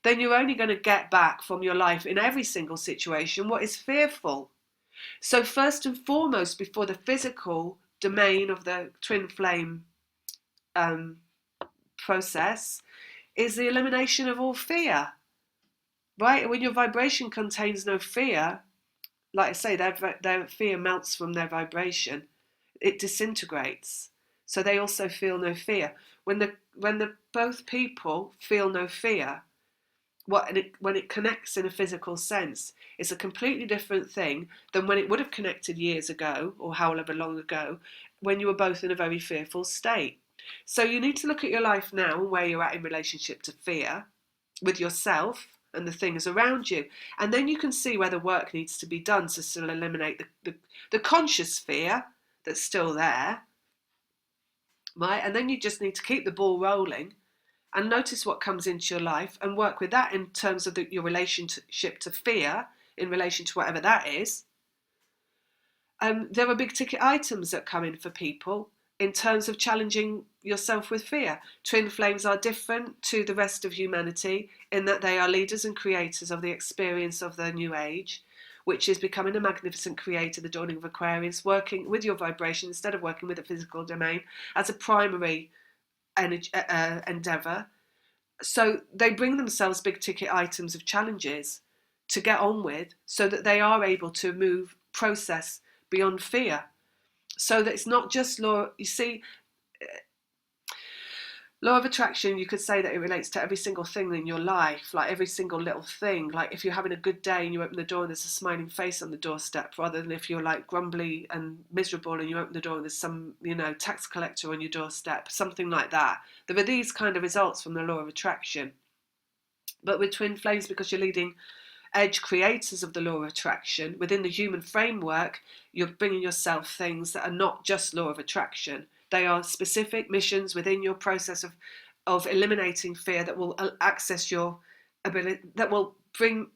then you're only going to get back from your life in every single situation what is fearful. So first and foremost, before the physical domain of the twin flame process, is the elimination of all fear, right? And when your vibration contains no fear, like I say, their fear melts from their vibration. It disintegrates. So they also feel no fear. When the both people feel no fear, when it connects in a physical sense, it's a completely different thing than when it would have connected years ago or however long ago, when you were both in a very fearful state. So you need to look at your life now and where you're at in relationship to fear. with yourself and the things around you. And then you can see where the work needs to be done to still eliminate the conscious fear that's still there, right? And then you just need to keep the ball rolling and notice what comes into your life and work with that in terms of your relationship to fear in relation to whatever that is. There are big ticket items that come in for people in terms of challenging yourself with fear. Twin flames are different to the rest of humanity in that they are leaders and creators of the experience of the new age, which is becoming a magnificent creator, the dawning of Aquarius, working with your vibration instead of working with the physical domain as a primary endeavour. So they bring themselves big ticket items of challenges to get on with so that they are able to process beyond fear. So that it's not just law, you see, law of attraction, you could say that it relates to every single thing in your life, like every single little thing. Like if you're having a good day and you open the door and there's a smiling face on the doorstep, rather than if you're like grumbly and miserable and you open the door and there's some, tax collector on your doorstep, something like that. There are these kind of results from the law of attraction. But with twin flames, because you're leading edge creators of the law of attraction, within the human framework, you're bringing yourself things that are not just law of attraction. They are specific missions within your process of eliminating fear that will access your ability, that will bring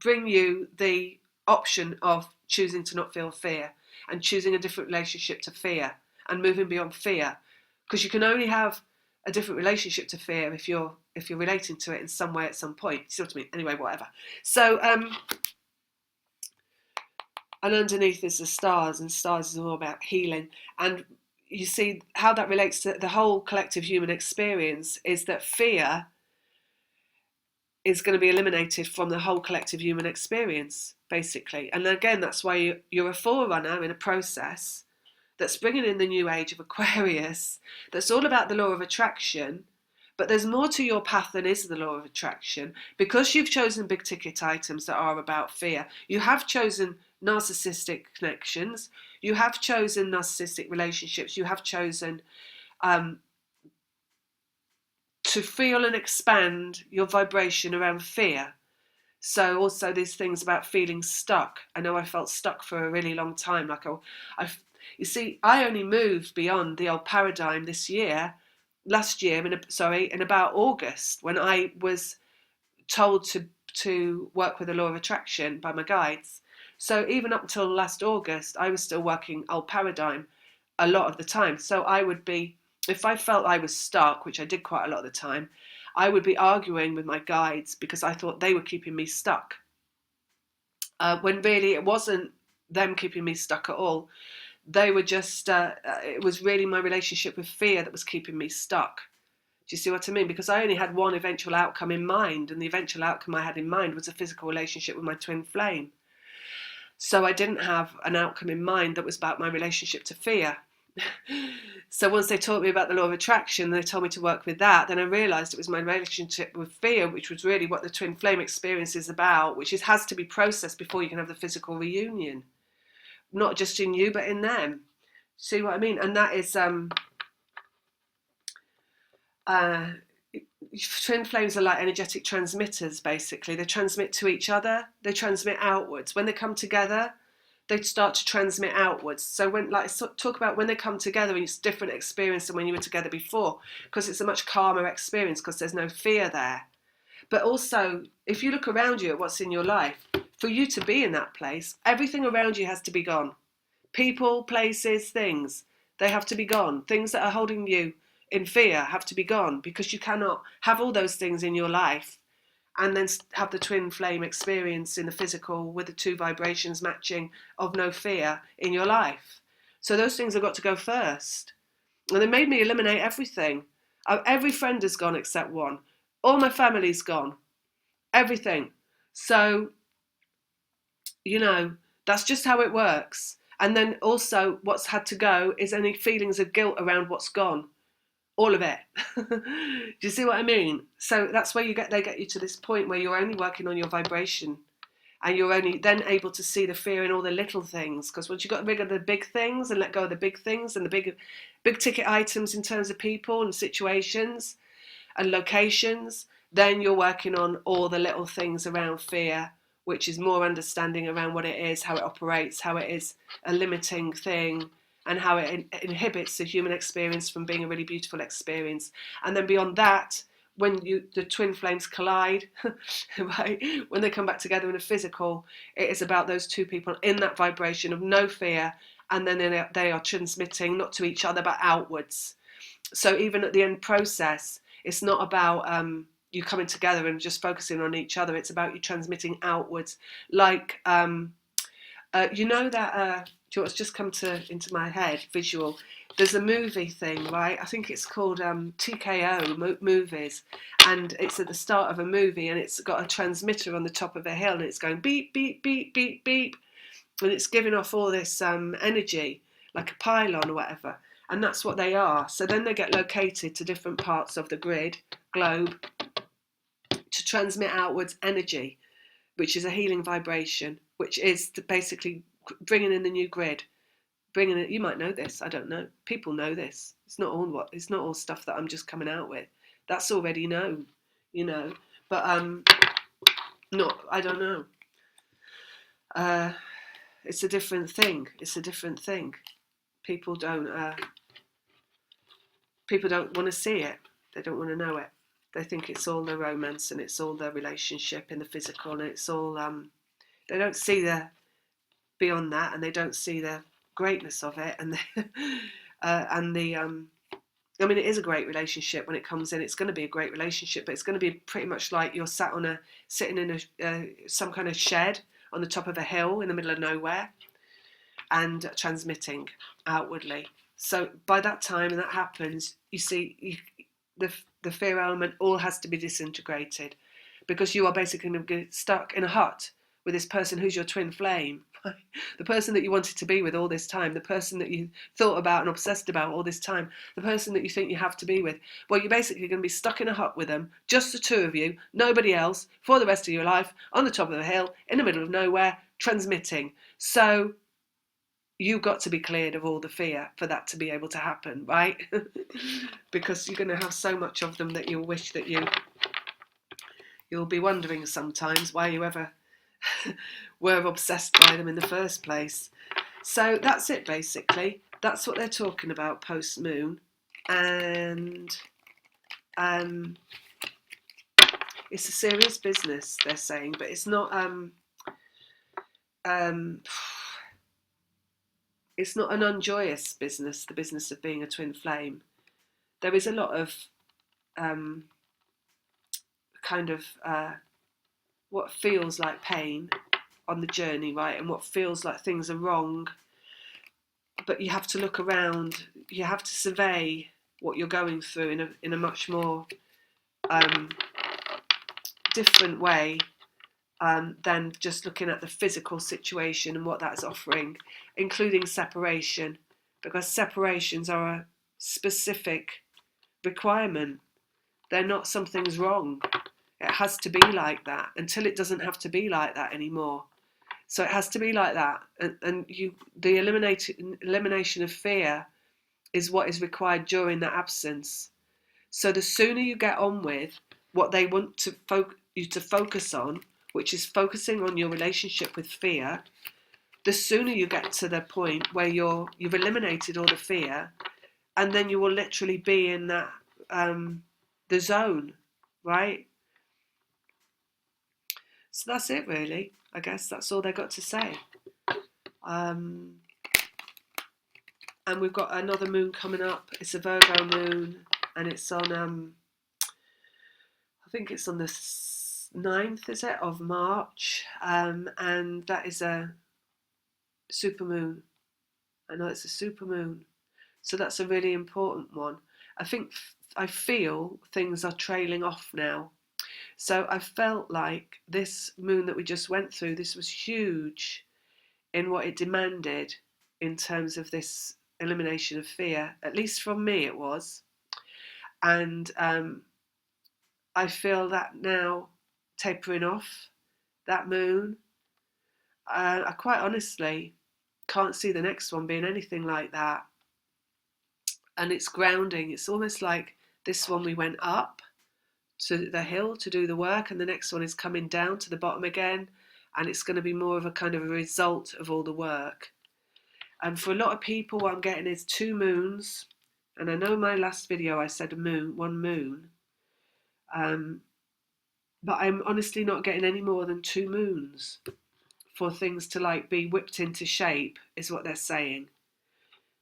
you the option of choosing to not feel fear and choosing a different relationship to fear and moving beyond fear. Because you can only have a different relationship to fear if you're relating to it in some way at some point. You see what I mean? Anyway, whatever. So, and underneath is the stars, and stars is all about healing. And you see how that relates to the whole collective human experience is that fear is going to be eliminated from the whole collective human experience, basically. And again, that's why you're a forerunner in a process that's bringing in the new age of Aquarius, that's all about the law of attraction, but there's more to your path than is the law of attraction. Because you've chosen big ticket items that are about fear, you have chosen narcissistic connections, you have chosen narcissistic relationships, you have chosen to feel and expand your vibration around fear. So also these things about feeling stuck. I know I felt stuck for a really long time. You see, I only moved beyond the old paradigm last year in about August, when I was told to work with the law of attraction by my guides. So even up until last August, I was still working old paradigm a lot of the time. So I would be, if I felt I was stuck, which I did quite a lot of the time, I would be arguing with my guides because I thought they were keeping me stuck. When really it wasn't them keeping me stuck at all. They were just, it was really my relationship with fear that was keeping me stuck. Do you see what I mean? Because I only had one eventual outcome in mind, and the eventual outcome I had in mind was a physical relationship with my twin flame. So I didn't have an outcome in mind that was about my relationship to fear. So once they taught me about the law of attraction, they told me to work with that, then I realised it was my relationship with fear, which was really what the twin flame experience is about, which has to be processed before you can have the physical reunion. Not just in you, but in them. See what I mean? And that is, twin flames are like energetic transmitters, basically. They transmit to each other. They transmit outwards. When they come together, they start to transmit outwards. So talk about when they come together, it's a different experience than when you were together before, because it's a much calmer experience because there's no fear there. But also, if you look around you at what's in your life, for you to be in that place, everything around you has to be gone. People, places, things, they have to be gone. Things that are holding you in fear have to be gone, because you cannot have all those things in your life and then have the twin flame experience in the physical with the two vibrations matching of no fear in your life. So those things have got to go first. And they made me eliminate everything. Every friend is gone except one. All my family's gone. Everything. So, that's just how it works. And then also what's had to go is any feelings of guilt around what's gone. All of it. Do you see what I mean? So that's where they get you to this point where you're only working on your vibration, and you're only then able to see the fear in all the little things. Because once you've got rid of the big things and let go of the big things and the big ticket items in terms of people and situations and locations, then you're working on all the little things around fear, which is more understanding around what it is, how it operates, how it is a limiting thing, and how it inhibits the human experience from being a really beautiful experience. And then beyond that, when the twin flames collide, right, when they come back together in a physical, it is about those two people in that vibration of no fear, and then they are transmitting not to each other but outwards. So even at the end process, it's not about you coming together and just focusing on each other. It's about you transmitting outwards. Like, you know that, do you know what's just come into my head, visual? There's a movie thing, right? I think it's called TKO movies. And it's at the start of a movie, and it's got a transmitter on the top of a hill, and it's going beep, beep, beep, beep, beep. And it's giving off all this energy, like a pylon or whatever. And that's what they are. So then they get located to different parts of the globe, to transmit outwards energy, which is a healing vibration, which is basically bringing in the new grid, bringing it. You might know this. I don't know. People know this. It's not all stuff that I'm just coming out with. That's already known, you know. But not. I don't know. It's a different thing. It's a different thing. People don't want to see it. They don't want to know it. They think it's all the romance and it's all the relationship and the physical, and it's all they don't see the beyond that, and they don't see the greatness of it, and I mean, it is a great relationship when it comes in. It's going to be a great relationship, but it's going to be pretty much like you're sitting in some kind of shed on the top of a hill in the middle of nowhere, and transmitting outwardly. So by that time, and that happens, you see, the fear element all has to be disintegrated, because you are basically going to get stuck in a hut with this person who's your twin flame, the person that you wanted to be with all this time, the person that you thought about and obsessed about all this time, the person that you think you have to be with. Well, you're basically going to be stuck in a hut with them, just the two of you, nobody else, for the rest of your life, on the top of the hill, in the middle of nowhere, transmitting. So you've got to be cleared of all the fear for that to be able to happen, right? Because you're going to have so much of them that you'll wish that you'll be wondering sometimes why you ever were obsessed by them in the first place. So that's it, basically. That's what they're talking about post-moon. And it's a serious business, they're saying, but it's not it's not an unjoyous business, the business of being a twin flame. There is a lot of kind of what feels like pain on the journey, right? And what feels like things are wrong. But you have to look around, you have to survey what you're going through in a much more different way than just looking at the physical situation and what that's offering, including separation, because separations are a specific requirement. They're not something's wrong. It has to be like that until it doesn't have to be like that anymore. So it has to be like that, and the elimination of fear is what is required during that absence. So the sooner you get on with what they want you to focus on, which is focusing on your relationship with fear, the sooner you get to the point where you've eliminated all the fear, and then you will literally be in that the zone, right? So that's it, really. I guess that's all they got to say. And we've got another moon coming up. It's a Virgo moon, and it's on I think it's on the 9th, is it, of March, and that is a supermoon. I know it's a supermoon, so that's a really important one. I feel things are trailing off now. So I felt like this moon that we just went through, this was huge in what it demanded in terms of this elimination of fear. At least from me it was. And I feel that now tapering off, that moon. I quite honestly can't see the next one being anything like that. And it's grounding. It's almost like this one we went up to the hill to do the work, and the next one is coming down to the bottom again, and it's going to be more of a kind of a result of all the work. And for a lot of people, what I'm getting is 2 moons, and I know my last video I said a moon, 1 moon, but I'm honestly not getting any more than 2 moons for things to like be whipped into shape, is what they're saying.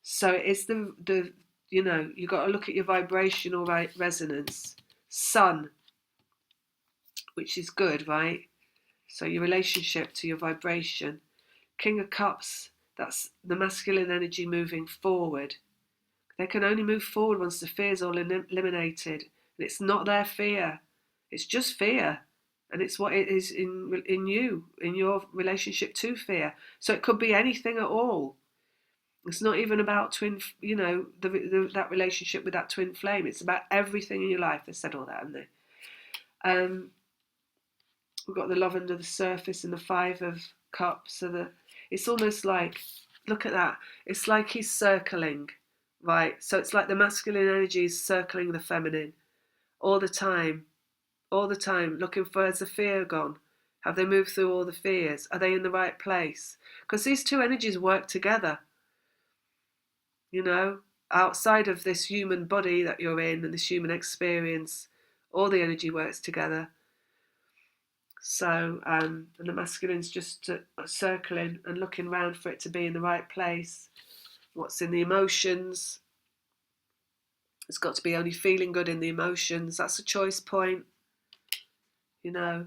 So it's the you know, you got to look at your vibrational resonance. Sun, which is good, right? So your relationship to your vibration. King of Cups, that's the masculine energy moving forward. They can only move forward once the fear is all eliminated. And it's not their fear. It's just fear. And it's what it is in you, in your relationship to fear. So it could be anything at all. It's not even about twin, you know, that relationship with that twin flame. It's about everything in your life. They said all that, haven't they? We've got the love under the surface and the 5 of Cups. So it's almost like, look at that. It's like he's circling, right? So it's like the masculine energy is circling the feminine all the time, looking for, has the fear gone? Have they moved through all the fears? Are they in the right place? Because these 2 energies work together. You know, outside of this human body that you're in and this human experience, all the energy works together. So, and the masculine's just circling and looking around for it to be in the right place. What's in the emotions? It's got to be only feeling good in the emotions. That's a choice point. You know,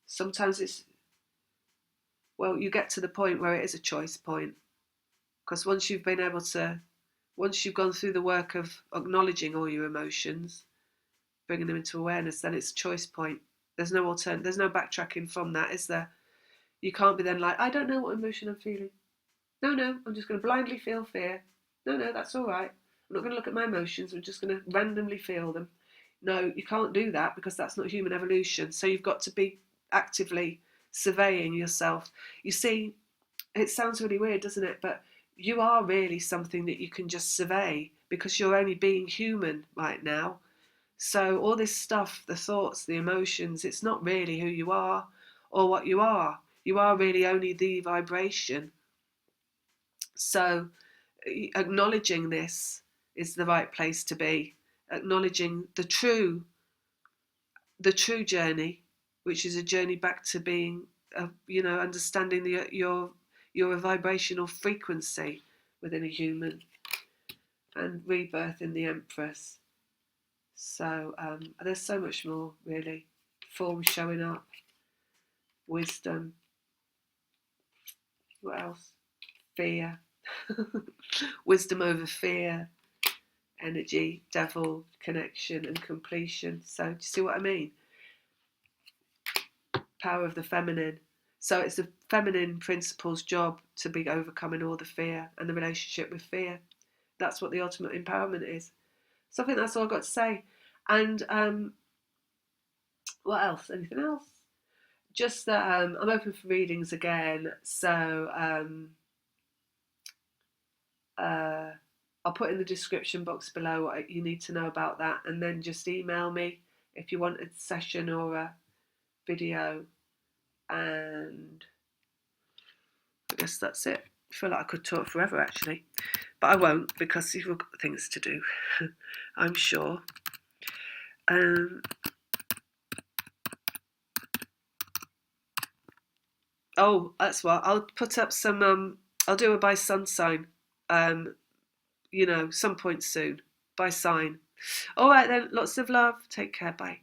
sometimes it's, well, you get to the point where it is a choice point. Because once you've gone through the work of acknowledging all your emotions, bringing them into awareness, then it's a choice point. There's no there's no backtracking from that, is there? You can't be then like, I don't know what emotion I'm feeling. No, I'm just going to blindly feel fear. No, that's all right. I'm not going to look at my emotions. I'm just going to randomly feel them. No, you can't do that because that's not human evolution. So you've got to be actively surveying yourself. You see, it sounds really weird, doesn't it? But you are really something that you can just survey because you're only being human right now. So all this stuff, the thoughts, the emotions, it's not really who you are or what you are. You are really only the vibration. So acknowledging this is the right place to be. Acknowledging the true journey, which is a journey back to being, understanding your vibrational frequency within a human, and rebirth in the Empress. So there's so much more, really. Form showing up, wisdom. What else? Fear. Wisdom over fear. Energy, devil, connection, and completion. So do you see what I mean? Power of the feminine. So it's the feminine principle's job to be overcoming all the fear and the relationship with fear. That's what the ultimate empowerment is. So I think that's all I've got to say. And what else? Anything else? Just that I'm open for readings again. So I'll put in the description box below what you need to know about that, and then just email me if you want a session or a video. And I guess that's it. I feel like I could talk forever actually, but I won't because you've got things to do, I'm sure. Oh, that's what I'll put up some. I'll do a by sun sign. Some point soon. By sign. All right then. Lots of love. Take care. Bye.